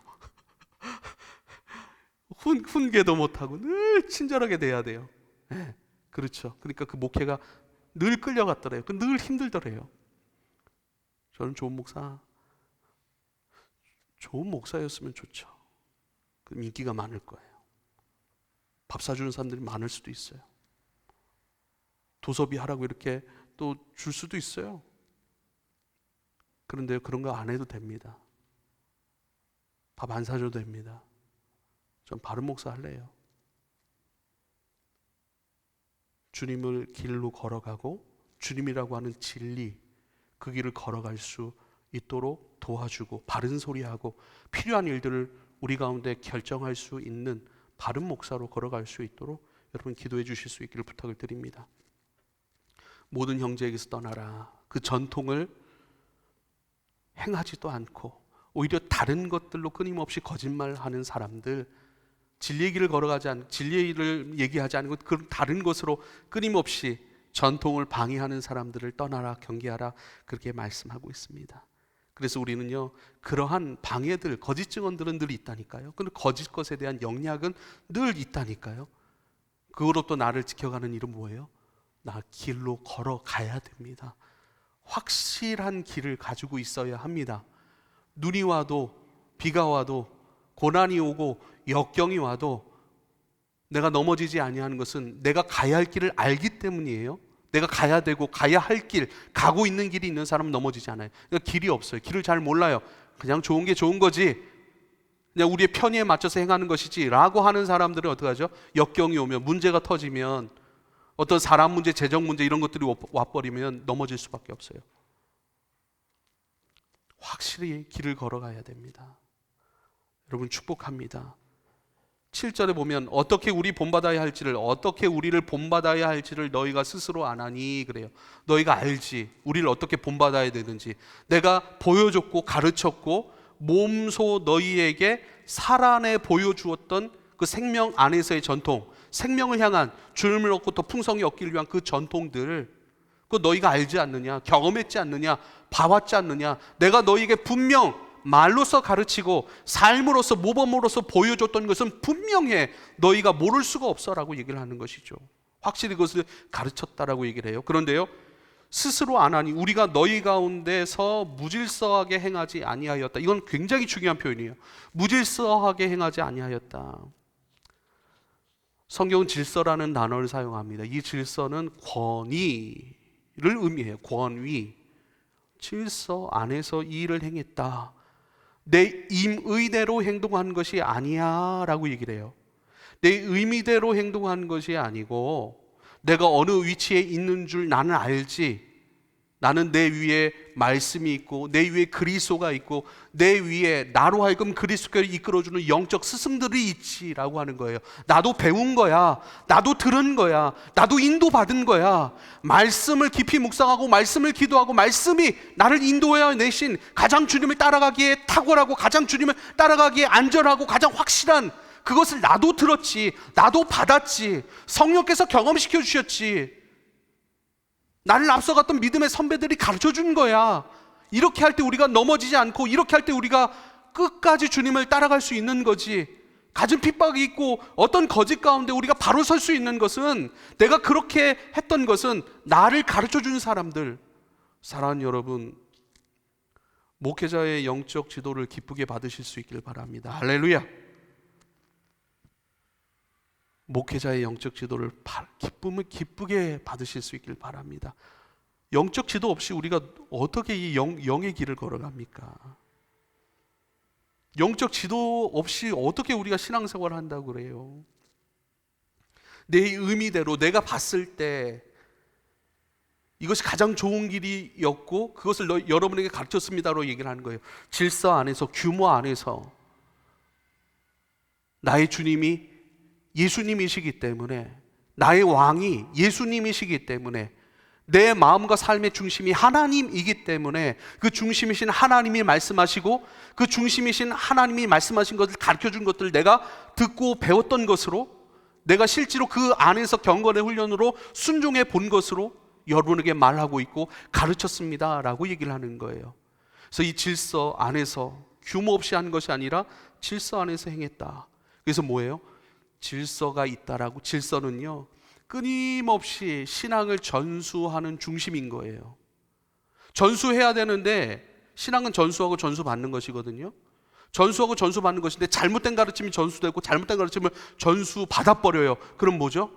훈계도 못하고 늘 친절하게 돼야 돼요. 네, 그렇죠. 그러니까 그 목회가 늘 끌려갔더래요. 늘 힘들더래요. 저는 좋은 목사였으면 좋죠. 그럼 인기가 많을 거예요. 밥 사주는 사람들이 많을 수도 있어요. 도서비 하라고 이렇게 또 줄 수도 있어요. 그런데 그런 거 안 해도 됩니다. 밥 안 사줘도 됩니다. 전 바른 목사 할래요. 주님을 길로 걸어가고 주님이라고 하는 진리, 그 길을 걸어갈 수 있도록 도와주고 바른 소리하고 필요한 일들을 우리 가운데 결정할 수 있는 바른 목사로 걸어갈 수 있도록 여러분 기도해 주실 수 있기를 부탁을 드립니다. 모든 형제에게서 떠나라. 그 전통을 행하지도 않고 오히려 다른 것들로 끊임없이 거짓말하는 사람들, 진리의 길을 걸어가지 않고 진리의 길을 얘기하지 않고 그런 다른 것으로 끊임없이 전통을 방해하는 사람들을 떠나라, 경계하라, 그렇게 말씀하고 있습니다. 그래서 우리는요, 그러한 방해들, 거짓 증언들은 늘 있다니까요. 근데 거짓 것에 대한 영향은 늘 있다니까요. 그거로 나를 지켜가는 일은 뭐예요? 나 길로 걸어가야 됩니다. 확실한 길을 가지고 있어야 합니다. 눈이 와도 비가 와도 고난이 오고 역경이 와도 내가 넘어지지 아니하는 것은 내가 가야 할 길을 알기 때문이에요. 내가 가야 되고 가야 할 길, 가고 있는 길이 있는 사람은 넘어지지 않아요. 그러니까 길이 없어요. 길을 잘 몰라요. 그냥 좋은 게 좋은 거지, 그냥 우리의 편의에 맞춰서 행하는 것이지 라고 하는 사람들은 어떻게 하죠? 역경이 오면, 문제가 터지면, 어떤 사람 문제, 재정 문제 이런 것들이 와버리면 넘어질 수밖에 없어요. 확실히 길을 걸어가야 됩니다. 여러분 축복합니다. 7절에 보면 어떻게 우리 본받아야 할지를, 어떻게 우리를 본받아야 할지를 너희가 스스로 안 하니, 그래요. 너희가 알지, 우리를 어떻게 본받아야 되는지. 내가 보여줬고 가르쳤고 몸소 너희에게 살아내 보여주었던 그 생명 안에서의 전통, 생명을 향한 주님을 얻고 또 풍성히 얻기를 위한 그 전통들, 그거 너희가 알지 않느냐, 경험했지 않느냐, 봐왔지 않느냐. 내가 너희에게 분명 말로서 가르치고 삶으로서 모범으로서 보여줬던 것은 분명해. 너희가 모를 수가 없어라고 얘기를 하는 것이죠. 확실히 그것을 가르쳤다라고 얘기를 해요. 그런데요, 스스로 안 하니 우리가 너희 가운데서 무질서하게 행하지 아니하였다. 이건 굉장히 중요한 표현이에요. 무질서하게 행하지 아니하였다. 성경은 질서라는 단어를 사용합니다. 이 질서는 권위를 의미해요. 권위. 질서 안에서 이 일을 행했다. 내 임의대로 행동한 것이 아니야 라고 얘기를 해요. 내 의미대로 행동한 것이 아니고 내가 어느 위치에 있는 줄 나는 알지. 나는 내 위에 말씀이 있고 내 위에 그리스도가 있고 내 위에 나로 하여금 그리스도를 이끌어주는 영적 스승들이 있지라고 하는 거예요. 나도 배운 거야. 나도 들은 거야. 나도 인도받은 거야. 말씀을 깊이 묵상하고 말씀을 기도하고 말씀이 나를 인도해야 내신 가장 주님을 따라가기에 탁월하고 가장 주님을 따라가기에 안전하고 가장 확실한 그것을 나도 들었지. 나도 받았지. 성령께서 경험시켜 주셨지. 나를 앞서갔던 믿음의 선배들이 가르쳐준 거야. 이렇게 할 때 우리가 넘어지지 않고 이렇게 할 때 우리가 끝까지 주님을 따라갈 수 있는 거지. 가진 핍박이 있고 어떤 거짓 가운데 우리가 바로 설 수 있는 것은, 내가 그렇게 했던 것은 나를 가르쳐준 사람들. 사랑하는 여러분, 목회자의 영적 지도를 기쁘게 받으실 수 있길 바랍니다. 할렐루야. 목회자의 영적 지도를 기쁘게 받으실 수 있길 바랍니다. 영적 지도 없이 우리가 어떻게 이 영의 길을 걸어갑니까? 영적 지도 없이 어떻게 우리가 신앙생활을 한다고 그래요? 내 의미대로 내가 봤을 때 이것이 가장 좋은 길이었고 그것을 여러분에게 가르쳤습니다로 얘기를 하는 거예요. 질서 안에서, 규모 안에서 나의 주님이 예수님이시기 때문에, 나의 왕이 예수님이시기 때문에 내 마음과 삶의 중심이 하나님이기 때문에 그 중심이신 하나님이 말씀하시고 그 중심이신 하나님이 말씀하신 것을 가르쳐준 것들을 내가 듣고 배웠던 것으로, 내가 실제로 그 안에서 경건의 훈련으로 순종해 본 것으로 여러분에게 말하고 있고 가르쳤습니다 라고 얘기를 하는 거예요. 그래서 이 질서 안에서 규모 없이 한 것이 아니라 질서 안에서 행했다. 그래서 뭐예요? 질서가 있다라고. 질서는요, 끊임없이 신앙을 전수하는 중심인 거예요. 전수해야 되는데 신앙은 전수하고 전수받는 것이거든요. 전수하고 전수받는 것인데 잘못된 가르침이 전수되고 잘못된 가르침을 전수받아버려요. 그럼 뭐죠?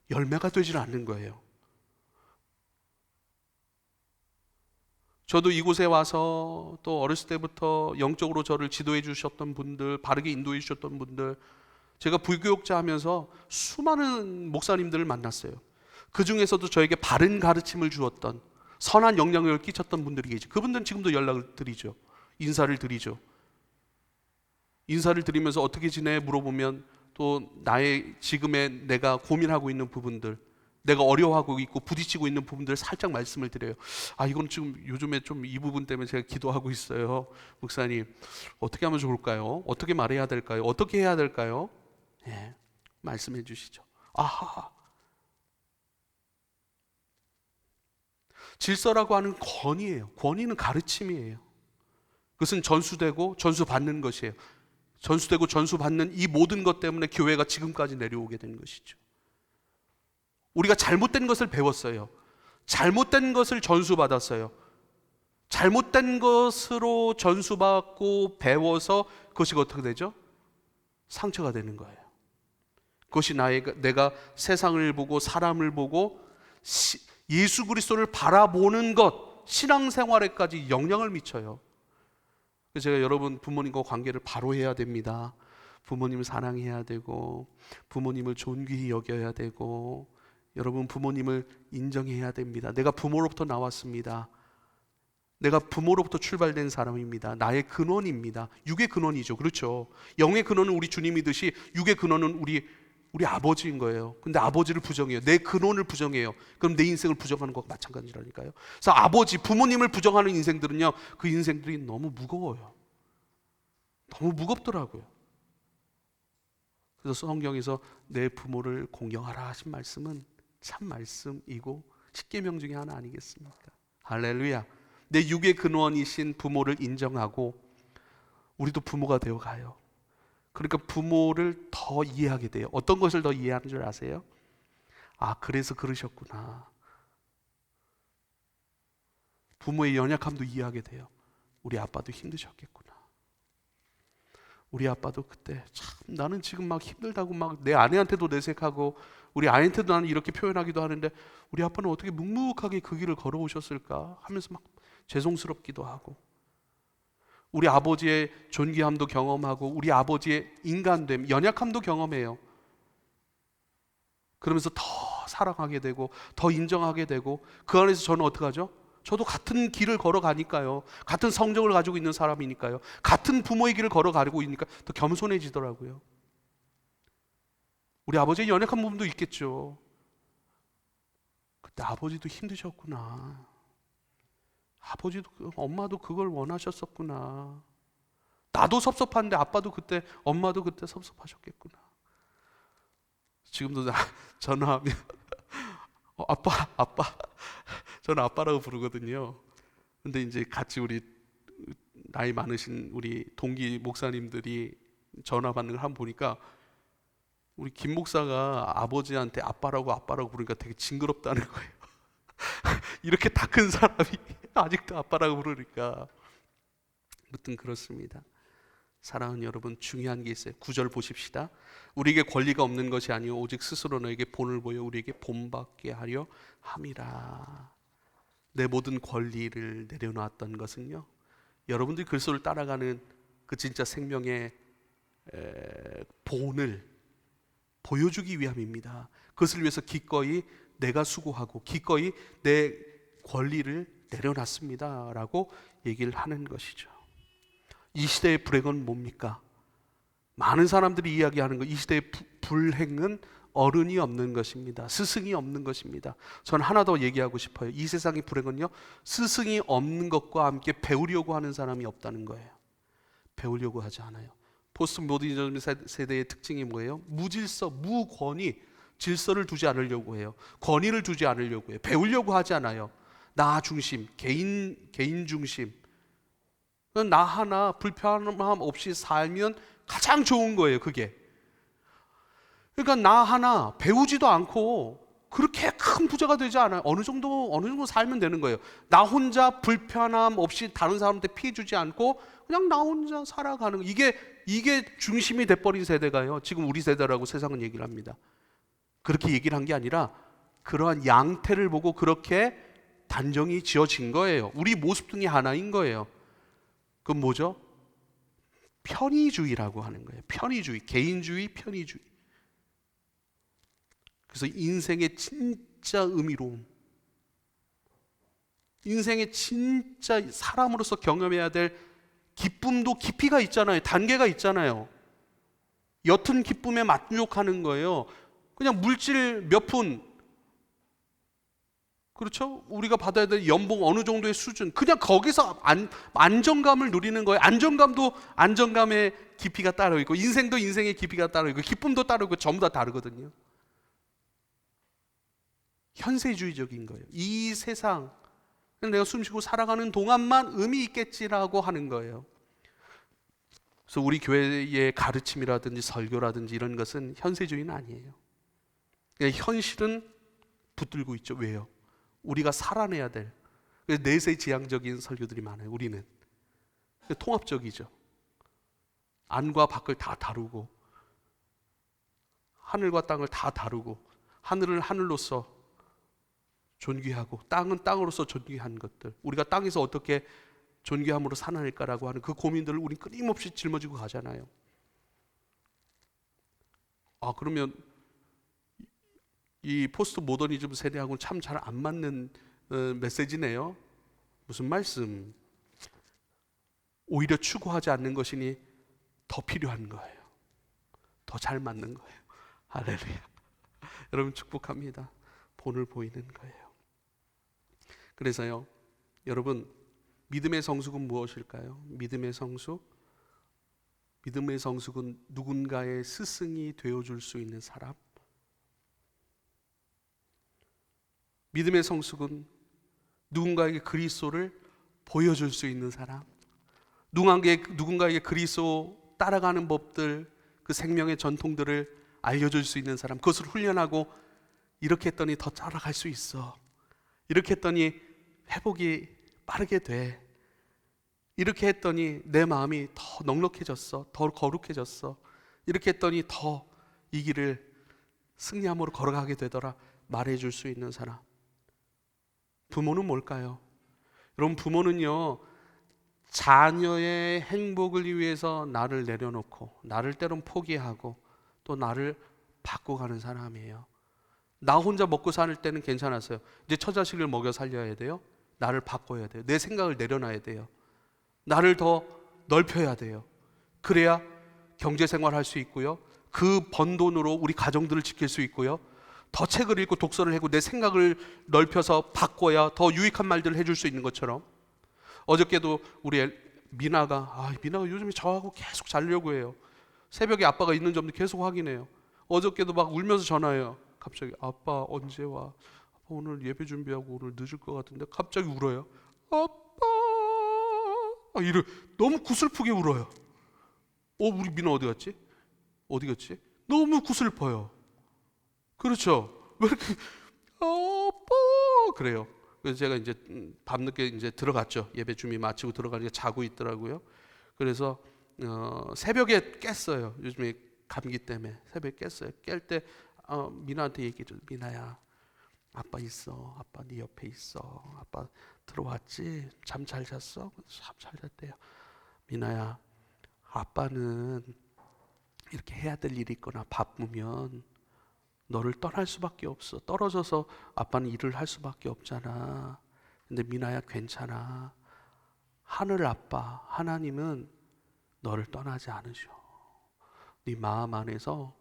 열매가 되질 않는 거예요. 저도 이곳에 와서 또 어렸을 때부터 영적으로 저를 지도해 주셨던 분들, 바르게 인도해 주셨던 분들, 제가 불교육자 하면서 수많은 목사님들을 만났어요. 그 중에서도 저에게 바른 가르침을 주었던, 선한 영향력을 끼쳤던 분들이 계시죠. 그분들은 지금도 연락을 드리죠. 인사를 드리죠. 인사를 드리면서 어떻게 지내 물어보면 또 나의 지금의 내가 고민하고 있는 부분들, 내가 어려워하고 있고 부딪히고 있는 부분들을 살짝 말씀을 드려요. 이건 지금 요즘에 좀 이 부분 때문에 제가 기도하고 있어요. 목사님, 어떻게 하면 좋을까요? 어떻게 말해야 될까요? 어떻게 해야 될까요? 네, 말씀해 주시죠. 아하. 질서라고 하는 권위예요. 권위는 가르침이에요. 그것은 전수되고 전수받는 것이에요. 전수되고 전수받는 이 모든 것 때문에 교회가 지금까지 내려오게 된 것이죠. 우리가 잘못된 것을 배웠어요. 잘못된 것을 전수받았어요. 잘못된 것으로 전수받고 배워서 그것이 어떻게 되죠? 상처가 되는 거예요. 그것이 내가 세상을 보고 사람을 보고 예수 그리스도를 바라보는 것, 신앙생활에까지 영향을 미쳐요. 그래서 제가 여러분 부모님과 관계를 바로 해야 됩니다. 부모님을 사랑해야 되고 부모님을 존귀히 여겨야 되고 여러분 부모님을 인정해야 됩니다. 내가 부모로부터 나왔습니다. 내가 부모로부터 출발된 사람입니다. 나의 근원입니다. 육의 근원이죠. 그렇죠. 영의 근원은 우리 주님이듯이 육의 근원은 우리 아버지인 거예요. 근데 아버지를 부정해요. 내 근원을 부정해요. 그럼 내 인생을 부정하는 것과 마찬가지라니까요. 그래서 아버지, 부모님을 부정하는 인생들은요, 그 인생들이 너무 무거워요. 너무 무겁더라고요. 그래서 성경에서 내 부모를 공경하라 하신 말씀은 참 말씀이고 십계명 중에 하나 아니겠습니까? 할렐루야. 내 육의 근원이신 부모를 인정하고 우리도 부모가 되어 가요. 그러니까 부모를 더 이해하게 돼요. 어떤 것을 더 이해하는 줄 아세요? 그래서 그러셨구나. 부모의 연약함도 이해하게 돼요. 우리 아빠도 힘드셨겠구나. 우리 아빠도 그때 참 나는 지금 막 힘들다고 막 내 아내한테도 내색하고 우리 아이한테도 나는 이렇게 표현하기도 하는데 우리 아빠는 어떻게 묵묵하게 그 길을 걸어오셨을까 하면서 막 죄송스럽기도 하고, 우리 아버지의 존귀함도 경험하고 우리 아버지의 인간됨, 연약함도 경험해요. 그러면서 더 사랑하게 되고 더 인정하게 되고, 그 안에서 저는 어떻게 하죠? 저도 같은 길을 걸어가니까요. 같은 성적을 가지고 있는 사람이니까요. 같은 부모의 길을 걸어가고 있으니까 더 겸손해지더라고요. 우리 아버지의 연약한 부분도 있겠죠. 그때 아버지도 힘드셨구나. 아버지도 엄마도 그걸 원하셨었구나. 나도 섭섭한데 아빠도 그때, 엄마도 그때 섭섭하셨겠구나. 지금도 전화하면 아빠 저는 아빠라고 부르거든요. 근데 이제 같이 우리 나이 많으신 우리 동기 목사님들이 전화 받는 걸 한번 보니까 우리 김 목사가 아버지한테 아빠라고 부르니까 되게 징그럽다는 거예요. 이렇게 다 큰 사람이 아직도 아빠라고 부르니까. 아무튼 그렇습니다. 사랑하는 여러분, 중요한 게 있어요. 9절 보십시다. 우리에게 권리가 없는 것이 아니요 오직 스스로 너에게 본을 보여 우리에게 본받게 하려 함이라. 내 모든 권리를 내려놨던 것은요, 여러분들이 그리스도를 따라가는 그 진짜 생명의 본을 보여주기 위함입니다. 그것을 위해서 기꺼이 내가 수고하고 기꺼이 내 권리를 내려놨습니다 라고 얘기를 하는 것이죠. 이 시대의 불행은 뭡니까? 많은 사람들이 이야기하는 거, 이 시대의 불행은 어른이 없는 것입니다. 스승이 없는 것입니다. 저는 하나 더 얘기하고 싶어요. 이 세상의 불행은요, 스승이 없는 것과 함께 배우려고 하는 사람이 없다는 거예요. 배우려고 하지 않아요. 포스트 모더니즘 세대의 특징이 뭐예요? 무질서, 무권위, 질서를 두지 않으려고 해요. 권위를 두지 않으려고 해요. 배우려고 하지 않아요. 나 중심, 개인 중심. 나 하나 불편함 없이 살면 가장 좋은 거예요, 그게. 그러니까 나 하나 배우지도 않고 그렇게 큰 부자가 되지 않아요. 어느 정도 살면 되는 거예요. 나 혼자 불편함 없이 다른 사람한테 피해 주지 않고 그냥 나 혼자 살아가는 거. 이게 중심이 돼버린 세대가요. 지금 우리 세대라고 세상은 얘기를 합니다. 그렇게 얘기를 한 게 아니라 그러한 양태를 보고 그렇게 단정이 지어진 거예요. 우리 모습 중에 하나인 거예요. 그건 뭐죠? 편의주의라고 하는 거예요. 편의주의, 개인주의, 편의주의. 그래서 인생의 진짜 의미로움, 인생의 진짜 사람으로서 경험해야 될 기쁨도 깊이가 있잖아요. 단계가 있잖아요. 옅은 기쁨에 만족하는 거예요. 그냥 물질 몇 푼, 그렇죠? 우리가 받아야 될 연봉 어느 정도의 수준, 그냥 거기서 안정감을 누리는 거예요. 안정감도 안정감의 깊이가 따로 있고, 인생도 인생의 깊이가 따로 있고, 기쁨도 따르고, 전부 다 다르거든요. 현세주의적인 거예요. 이 세상, 내가 숨쉬고 살아가는 동안만 의미 있겠지라고 하는 거예요. 그래서 우리 교회의 가르침이라든지 설교라든지 이런 것은 현세주의는 아니에요. 현실은 붙들고 있죠. 왜요? 우리가 살아내야 될 내세지향적인 설교들이 많아요. 우리는 통합적이죠. 안과 밖을 다 다루고, 하늘과 땅을 다 다루고, 하늘을 하늘로서 존귀하고 땅은 땅으로서 존귀한 것들, 우리가 땅에서 어떻게 존귀함으로 살아낼까라고 하는 그 고민들을 우리 끊임없이 짊어지고 가잖아요. 그러면 이 포스트 모더니즘 세대하고는 참 잘 안 맞는 메시지네요. 무슨 말씀? 오히려 추구하지 않는 것이니 더 필요한 거예요. 더 잘 맞는 거예요. 할렐루야. 여러분 축복합니다. 본을 보이는 거예요. 그래서요, 여러분, 믿음의 성숙은 무엇일까요? 믿음의 성숙? 믿음의 성숙은 누군가의 스승이 되어줄 수 있는 사람. 믿음의 성숙은 누군가에게 그리스도를 보여줄 수 있는 사람. 누군가에게 그리스도 따라가는 법들, 그 생명의 전통들을 알려줄 수 있는 사람. 그것을 훈련하고 이렇게 했더니 더 따라갈 수 있어. 이렇게 했더니 회복이 빠르게 돼. 이렇게 했더니 내 마음이 더 넉넉해졌어. 더 거룩해졌어. 이렇게 했더니 더 이 길을 승리함으로 걸어가게 되더라. 말해줄 수 있는 사람. 부모는 뭘까요? 여러분, 부모는요, 자녀의 행복을 위해서 나를 내려놓고, 나를 때론 포기하고, 또 나를 바꿔가는 사람이에요. 나 혼자 먹고 살 때는 괜찮았어요. 이제 처자식을 먹여 살려야 돼요. 나를 바꿔야 돼요. 내 생각을 내려놔야 돼요. 나를 더 넓혀야 돼요. 그래야 경제생활 할 수 있고요, 그 번 돈으로 우리 가정들을 지킬 수 있고요, 더 책을 읽고 독서를 하고 내 생각을 넓혀서 바꿔야 더 유익한 말들을 해줄 수 있는 것처럼, 어저께도 우리 미나가 요즘에 저하고 계속 자려고 해요. 새벽에 아빠가 있는 점도 계속 확인해요. 어저께도 막 울면서 전화해요. 갑자기 아빠 언제 와? 아빠 오늘 예배 준비하고 오늘 늦을 것 같은데. 갑자기 울어요. 아빠 너무 구슬프게 울어요. 우리 미나 어디 갔지? 너무 구슬퍼요. 그렇죠? 왜 이렇게 아빠 그래요. 그래서 제가 이제 밤늦게 이제 들어갔죠. 예배 준비 마치고 들어가니까 자고 있더라고요. 그래서 새벽에 깼어요. 요즘에 감기 때문에 새벽에 깼어요. 깰 때 미나한테 얘기해줘. 미나야, 아빠 있어. 아빠 네 옆에 있어. 아빠 들어왔지? 잠 잘 잤어? 참 잘 잤대요. 미나야, 아빠는 이렇게 해야 될 일이 있거나 바쁘면 너를 떠날 수밖에 없어. 떨어져서 아빠는 일을 할 수밖에 없잖아. 근데 미나야, 괜찮아. 하늘 아빠 하나님은 너를 떠나지 않으셔. 네 마음 안에서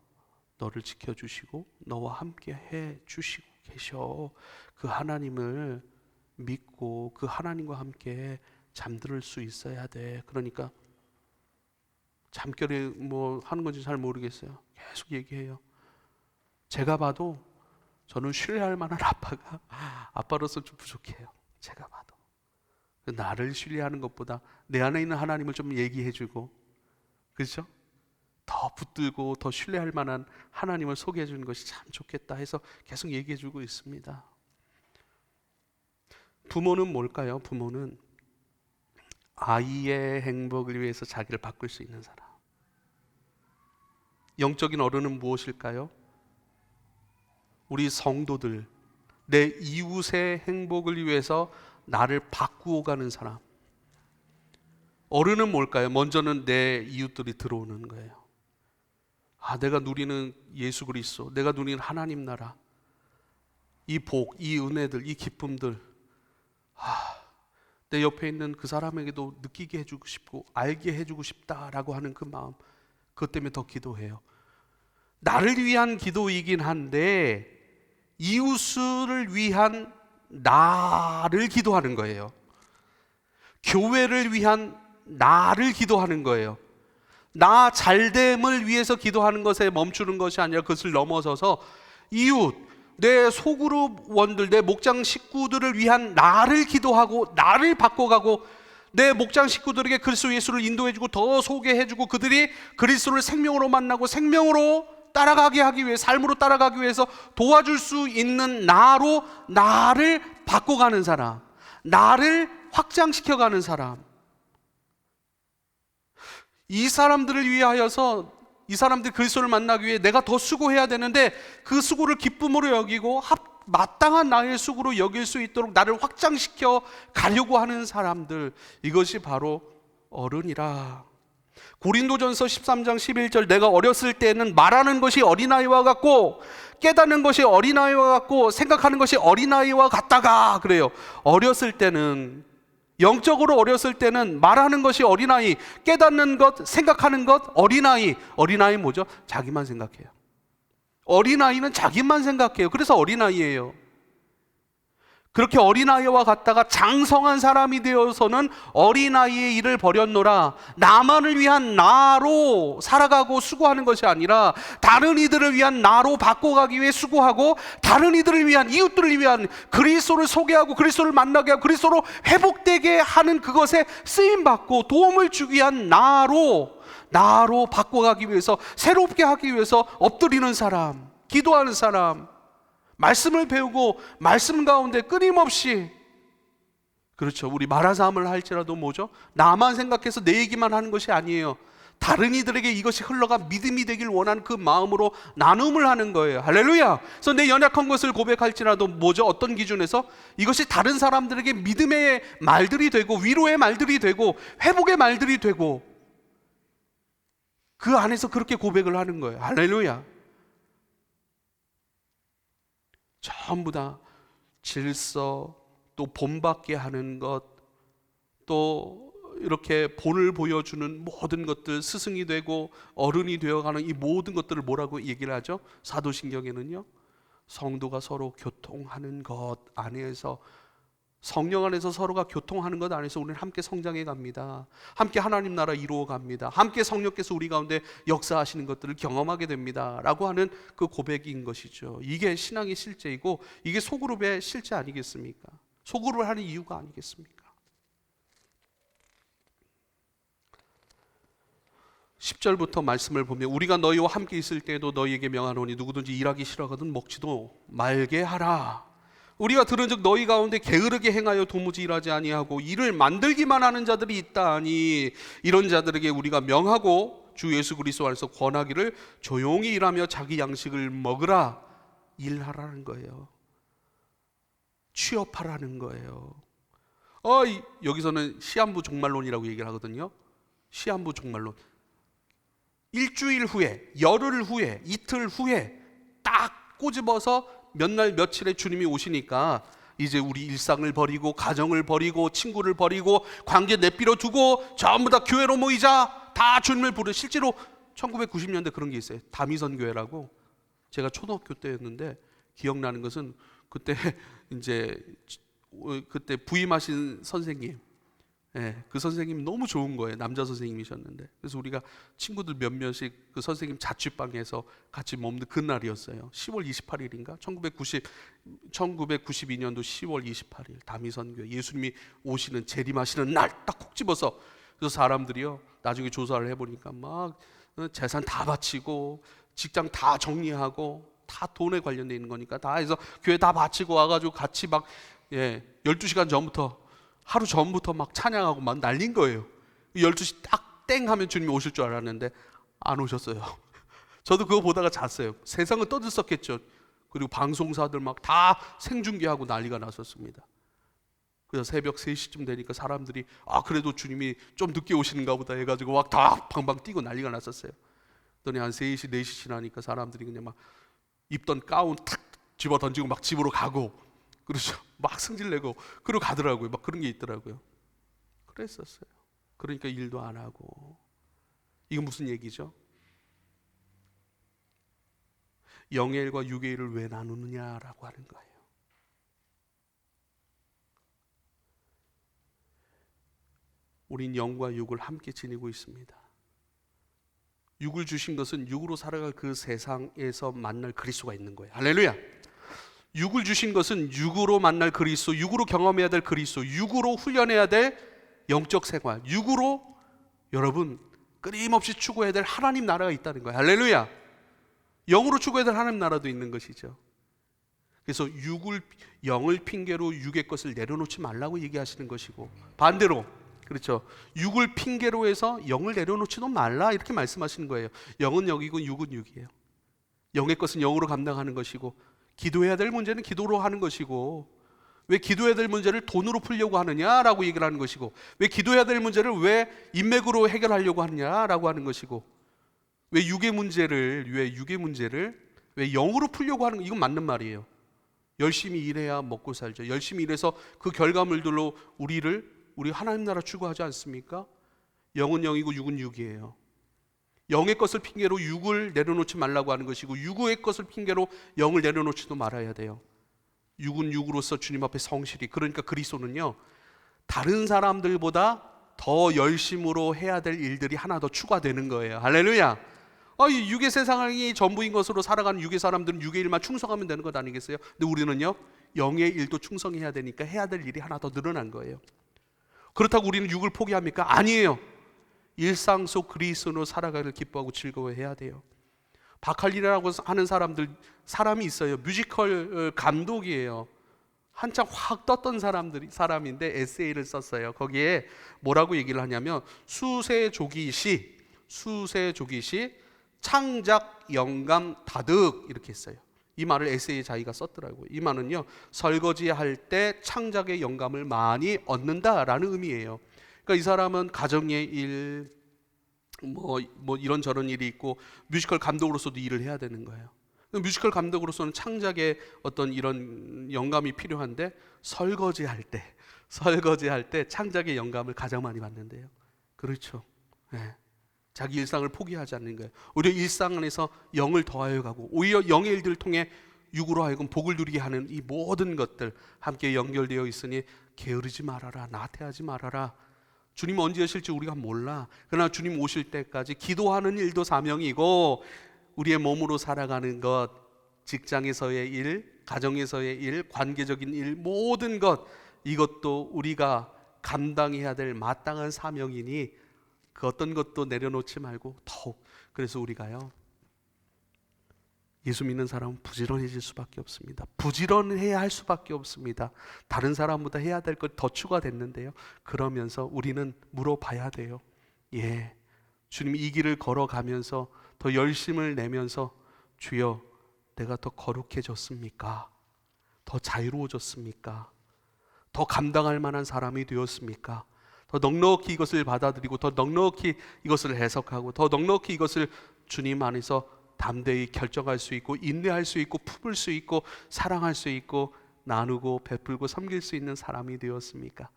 너를 지켜주시고 너와 함께 해주시고 계셔. 그 하나님을 믿고 그 하나님과 함께 잠들 수 있어야 돼. 그러니까 잠결에 뭐 하는 건지 잘 모르겠어요. 계속 얘기해요. 제가 봐도 저는 신뢰할 만한 아빠로서 좀 부족해요. 제가 봐도 나를 신뢰하는 것보다 내 안에 있는 하나님을 좀 얘기해주고, 그렇죠? 더 붙들고 더 신뢰할 만한 하나님을 소개해 주는 것이 참 좋겠다 해서 계속 얘기해 주고 있습니다. 부모는 뭘까요? 부모는 아이의 행복을 위해서 자기를 바꿀 수 있는 사람. 영적인 어른은 무엇일까요? 우리 성도들, 내 이웃의 행복을 위해서 나를 바꾸어 가는 사람. 어른은 뭘까요? 먼저는 내 이웃들이 들어오는 거예요. 내가 누리는 예수 그리스도, 내가 누리는 하나님 나라, 이 복, 이 은혜들, 이 기쁨들, 내 옆에 있는 그 사람에게도 느끼게 해주고 싶고 알게 해주고 싶다라고 하는 그 마음, 그것 때문에 더 기도해요. 나를 위한 기도이긴 한데 이웃을 위한 나를 기도하는 거예요. 교회를 위한 나를 기도하는 거예요. 나 잘됨을 위해서 기도하는 것에 멈추는 것이 아니라 그것을 넘어서서 이웃, 내 소그룹원들, 내 목장 식구들을 위한 나를 기도하고 나를 바꿔가고 내 목장 식구들에게 그리스도 예수를 인도해주고 더 소개해주고 그들이 그리스도를 생명으로 만나고 생명으로 따라가게 하기 위해, 삶으로 따라가기 위해서 도와줄 수 있는 나로 나를 바꿔가는 사람, 나를 확장시켜가는 사람. 이 사람들을 위하여서, 이 사람들이 그리스도를 만나기 위해 내가 더 수고해야 되는데 그 수고를 기쁨으로 여기고 마땅한 나의 수고로 여길 수 있도록 나를 확장시켜 가려고 하는 사람들, 이것이 바로 어른이라. 고린도전서 13장 11절, 내가 어렸을 때는 말하는 것이 어린아이와 같고 깨닫는 것이 어린아이와 같고 생각하는 것이 어린아이와 같다가, 그래요. 어렸을 때는, 영적으로 어렸을 때는 말하는 것이 어린아이, 깨닫는 것, 생각하는 것 어린아이. 어린아이 뭐죠? 자기만 생각해요. 어린아이는 자기만 생각해요. 그래서 어린아이예요. 그렇게 어린아이와 같다가 장성한 사람이 되어서는 어린아이의 일을 버렸노라. 나만을 위한 나로 살아가고 수고하는 것이 아니라 다른 이들을 위한 나로 바꿔가기 위해 수고하고, 다른 이들을 위한, 이웃들을 위한 그리스도를 소개하고 그리스도를 만나게 하고 그리스도로 회복되게 하는 그것에 쓰임받고 도움을 주기 위한 나로 바꿔가기 위해서, 새롭게 하기 위해서 엎드리는 사람, 기도하는 사람, 말씀을 배우고 말씀 가운데 끊임없이, 그렇죠, 우리 마라사함을 할지라도 뭐죠? 나만 생각해서 내 얘기만 하는 것이 아니에요. 다른 이들에게 이것이 흘러가 믿음이 되길 원하는 그 마음으로 나눔을 하는 거예요. 할렐루야. 그래서 내 연약한 것을 고백할지라도 뭐죠? 어떤 기준에서? 이것이 다른 사람들에게 믿음의 말들이 되고 위로의 말들이 되고 회복의 말들이 되고, 그 안에서 그렇게 고백을 하는 거예요. 할렐루야. 전부 다 질서, 또 본받게 하는 것, 또 이렇게 본을 보여주는 모든 것들, 스승이 되고 어른이 되어가는 이 모든 것들을 뭐라고 얘기를 하죠? 사도신경에는요, 성도가 서로 교통하는 것 안에서, 성령 안에서 서로가 교통하는 것 안에서 우리는 함께 성장해 갑니다. 함께 하나님 나라 이루어 갑니다. 함께 성령께서 우리 가운데 역사하시는 것들을 경험하게 됩니다 라고 하는 그 고백인 것이죠. 이게 신앙의 실제이고 이게 소그룹의 실제 아니겠습니까? 소그룹을 하는 이유가 아니겠습니까? 10절부터 말씀을 보면, 우리가 너희와 함께 있을 때에도 너희에게 명하노니 누구든지 일하기 싫어하거든 먹지도 말게 하라. 우리가 들은즉 너희 가운데 게으르게 행하여 도무지 일하지 아니하고 일을 만들기만 하는 자들이 있다하니, 이런 자들에게 우리가 명하고 주 예수 그리스도 안에서 권하기를 조용히 일하며 자기 양식을 먹으라. 일하라는 거예요. 취업하라는 거예요. 여기서는 시한부 종말론이라고 얘기를 하거든요. 시한부 종말론. 일주일 후에, 열흘 후에, 이틀 후에 딱 꼬집어서 몇 날 며칠에 주님이 오시니까 이제 우리 일상을 버리고 가정을 버리고 친구를 버리고 관계 내버려 두고 전부 다 교회로 모이자, 다 주님을 부르. 실제로 1990년대 그런 게 있어요. 다미선 교회라고. 제가 초등학교 때였는데 기억나는 것은 그때 이제 그때 부임하신 선생님, 그 선생님 너무 좋은 거예요. 남자 선생님이셨는데. 그래서 우리가 친구들 몇몇씩 그 선생님 자취방에서 같이 머무는 그날이었어요. 10월 28일인가? 1992년도 10월 28일 다미선교회 예수님이 오시는 재림하시는 날 딱 콕 집어서, 그래서 사람들이요 나중에 조사를 해보니까 막 재산 다 바치고 직장 다 정리하고 다 돈에 관련돼 있는 거니까 다 해서 교회 다 바치고 와가지고 같이 막 12시간 전부터, 하루 전부터 막 찬양하고 막 날린 거예요. 12시 딱 땡 하면 주님이 오실 줄 알았는데 안 오셨어요. 저도 그거 보다가 잤어요. 세상은 떠들썩했죠. 그리고 방송사들 막 다 생중계하고 난리가 났었습니다. 그래서 새벽 3시쯤 되니까 사람들이 그래도 주님이 좀 늦게 오시는가 보다 해가지고 막 다 방방 뛰고 난리가 났었어요. 그랬더니 한 3시, 4시 지나니까 사람들이 그냥 막 입던 가운 탁 집어 던지고 막 집으로 가고, 그렇죠. 막 승질내고 그러고 가더라고요. 막 그런 게 있더라고요. 그랬었어요. 그러니까 일도 안 하고. 이건 무슨 얘기죠? 영의 일과 육의 일을 왜 나누느냐라고 하는 거예요. 우린 영과 육을 함께 지니고 있습니다. 육을 주신 것은 육으로 살아갈 그 세상에서 만날 그리스도가 있는 거예요. 할렐루야. 육을 주신 것은 육으로 만날 그리스도, 육으로 경험해야 될 그리스도, 육으로 훈련해야 될 영적 생활, 육으로 여러분 끊임없이 추구해야 될 하나님 나라가 있다는 거예요. 할렐루야. 영으로 추구해야 될 하나님 나라도 있는 것이죠. 그래서 영을 핑계로 육의 것을 내려놓지 말라고 얘기하시는 것이고, 반대로 그렇죠. 육을 핑계로 해서 영을 내려놓지도 말라 이렇게 말씀하시는 거예요. 영은 영이고 육은 육이에요. 영의 것은 영으로 감당하는 것이고, 기도해야 될 문제는 기도로 하는 것이고, 왜 기도해야 될 문제를 돈으로 풀려고 하느냐라고 얘기를 하는 것이고, 왜 기도해야 될 문제를 왜 인맥으로 해결하려고 하느냐라고 하는 것이고, 왜 육의 문제를 왜 영으로 풀려고 하는 거, 이건 맞는 말이에요. 열심히 일해야 먹고 살죠. 열심히 일해서 그 결과물들로 우리 하나님 나라 추구하지 않습니까? 영은 영이고 육은 육이에요. 영의 것을 핑계로 육을 내려놓지 말라고 하는 것이고, 육의 것을 핑계로 영을 내려놓지도 말아야 돼요. 육은 육으로서 주님 앞에 성실히, 그러니까 그리스도는요 다른 사람들보다 더 열심으로 해야 될 일들이 하나 더 추가되는 거예요. 할렐루야. 이 육의 세상이 전부인 것으로 살아가는 육의 사람들은 육의 일만 충성하면 되는 것 아니겠어요? 근데 우리는요 영의 일도 충성해야 되니까 해야 될 일이 하나 더 늘어난 거예요. 그렇다고 우리는 육을 포기합니까? 아니에요. 일상 속 그리스도로 살아가기를 기뻐하고 즐거워해야 돼요. 박할리라고 하는 사람이 있어요. 뮤지컬 감독이에요. 한창 확 떴던 사람인데 에세이를 썼어요. 거기에 뭐라고 얘기를 하냐면 수세조기시 창작 영감 다득 이렇게 했어요. 이 말을 에세이에 자기가 썼더라고요. 이 말은요 설거지할 때 창작의 영감을 많이 얻는다라는 의미예요. 그러니까 이 사람은 가정의 일, 뭐 이런저런 일이 있고 뮤지컬 감독으로서도 일을 해야 되는 거예요. 뮤지컬 감독으로서는 창작의 어떤 이런 영감이 필요한데 설거지할 때 창작의 영감을 가장 많이 받는데요. 그렇죠. 네. 자기 일상을 포기하지 않는 거예요. 오히려 일상 안에서 영을 더하여 가고, 오히려 영의 일들을 통해 육으로 하여금 복을 누리게 하는 이 모든 것들 함께 연결되어 있으니 게으르지 말아라, 나태하지 말아라. 주님 언제 오실지 우리가 몰라. 그러나 주님 오실 때까지 기도하는 일도 사명이고, 우리의 몸으로 살아가는 것, 직장에서의 일, 가정에서의 일, 관계적인 일, 모든 것, 이것도 우리가 감당해야 될 마땅한 사명이니 그 어떤 것도 내려놓지 말고 더욱, 그래서 우리가요 예수 믿는 사람은 부지런해질 수밖에 없습니다. 부지런해야 할 수밖에 없습니다. 다른 사람보다 해야 될 것 더 추가됐는데요, 그러면서 우리는 물어봐야 돼요. 주님이 이 길을 걸어가면서 더 열심을 내면서 주여 내가 더 거룩해졌습니까? 더 자유로워졌습니까? 더 감당할 만한 사람이 되었습니까? 더 넉넉히 이것을 받아들이고, 더 넉넉히 이것을 해석하고, 더 넉넉히 이것을 주님 안에서 담대히 결정할 수 있고, 인내할 수 있고, 품을 수 있고, 사랑할 수 있고, 나누고 베풀고 섬길 수 있는 사람이 되었습니까?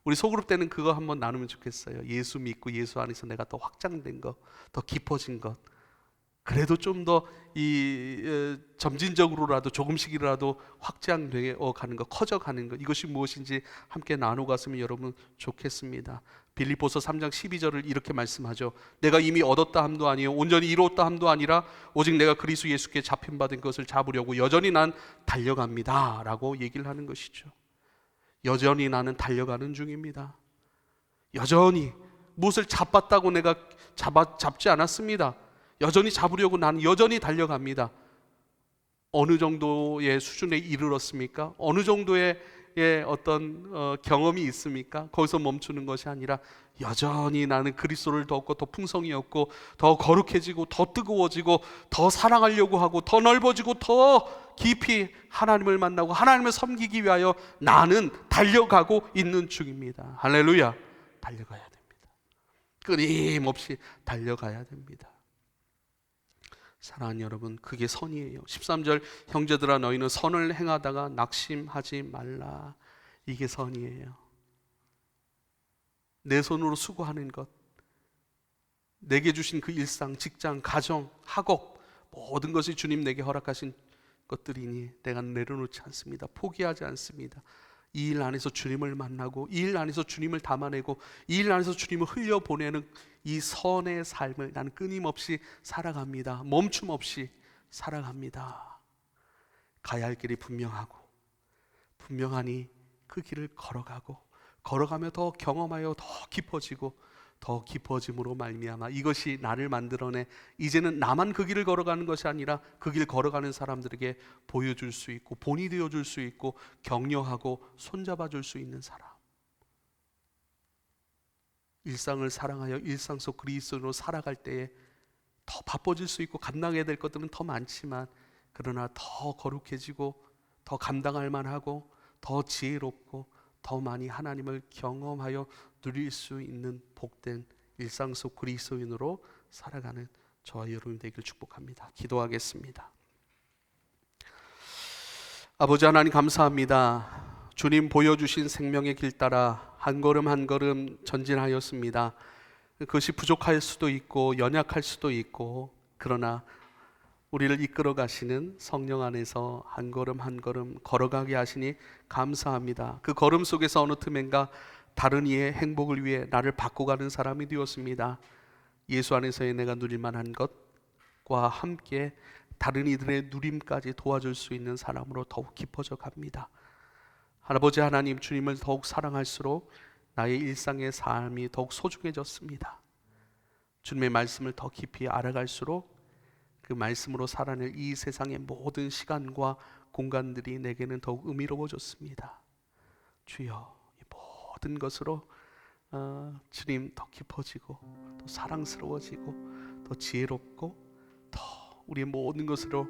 우리 소그룹 때는 그거 한번 나누면 좋겠어요. 예수 믿고 예수 안에서 내가 더 확장된 것, 더 깊어진 것, 그래도 좀 더 이 점진적으로라도 조금씩이라도 확장되어 가는 것, 커져 가는 것, 이것이 무엇인지 함께 나누어 갔으면 여러분 좋겠습니다. 빌립보서 3장 12절을 이렇게 말씀하죠. 내가 이미 얻었다 함도 아니요 온전히 이루었다 함도 아니라 오직 내가 그리스도 예수께 잡힌 받은 것을 잡으려고 여전히 난 달려갑니다 라고 얘기를 하는 것이죠. 여전히 나는 달려가는 중입니다. 여전히 무엇을 잡았다고 내가 잡지 않았습니다. 여전히 잡으려고 나는 여전히 달려갑니다. 어느 정도의 수준에 이르렀습니까? 어느 정도의 어떤 경험이 있습니까? 거기서 멈추는 것이 아니라 여전히 나는 그리스도를 더 얻고 더 풍성히 얻고 더 거룩해지고 더 뜨거워지고 더 사랑하려고 하고 더 넓어지고 더 깊이 하나님을 만나고 하나님을 섬기기 위하여 나는 달려가고 있는 중입니다. 할렐루야. 달려가야 됩니다. 끊임없이 달려가야 됩니다. 사랑하는 여러분, 그게 선이에요. 13절 형제들아 너희는 선을 행하다가 낙심하지 말라. 이게 선이에요. 내 손으로 수고하는 것, 내게 주신 그 일상, 직장, 가정, 학업, 모든 것이 주님 내게 허락하신 것들이니 내가 내려놓지 않습니다. 포기하지 않습니다. 이 일 안에서 주님을 만나고 이 일 안에서 주님을 담아내고 이 일 안에서 주님을 흘려보내는 이 선의 삶을 나는 끊임없이 살아갑니다. 멈춤 없이 살아갑니다. 가야 할 길이 분명하니 그 길을 걸어가며 더 경험하여 더 깊어지고 더 깊어짐으로 말미암아 이것이 나를 만들어내 이제는 나만 그 길을 걸어가는 것이 아니라 그 길 걸어가는 사람들에게 보여줄 수 있고 본이 되어줄 수 있고 격려하고 손잡아줄 수 있는 사람, 일상을 사랑하여 일상 속 그리스도로 살아갈 때에 더 바빠질 수 있고 감당해야 될 것들은 더 많지만 그러나 더 거룩해지고 더 감당할 만하고 더 지혜롭고 더 많이 하나님을 경험하여 누릴 수 있는 복된 일상 속 그리스도인으로 살아가는 저와 여러분 되기를 축복합니다. 기도하겠습니다. 아버지 하나님 감사합니다. 주님 보여주신 생명의 길 따라 한 걸음 한 걸음 전진하였습니다. 그것이 부족할 수도 있고 연약할 수도 있고 그러나 우리를 이끌어 가시는 성령 안에서 한 걸음 한 걸음 걸어가게 하시니 감사합니다. 그 걸음 속에서 어느 틈엔가 다른 이의 행복을 위해 나를 바꿔가는 사람이 되었습니다. 예수 안에서의 내가 누릴 만한 것과 함께 다른 이들의 누림까지 도와줄 수 있는 사람으로 더욱 깊어져 갑니다. 아버지 하나님, 주님을 더욱 사랑할수록 나의 일상의 삶이 더욱 소중해졌습니다. 주님의 말씀을 더 깊이 알아갈수록 그 말씀으로 살아낼 이 세상의 모든 시간과 공간들이 내게는 더욱 의미로워졌습니다. 주여, 이 모든 것으로 주님 더 깊어지고 더 사랑스러워지고 더 지혜롭고 더 우리의 모든 것으로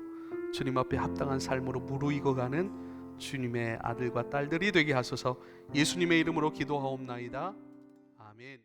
주님 앞에 합당한 삶으로 무르익어가는 주님의 아들과 딸들이 되게 하소서. 예수님의 이름으로 기도하옵나이다. 아멘.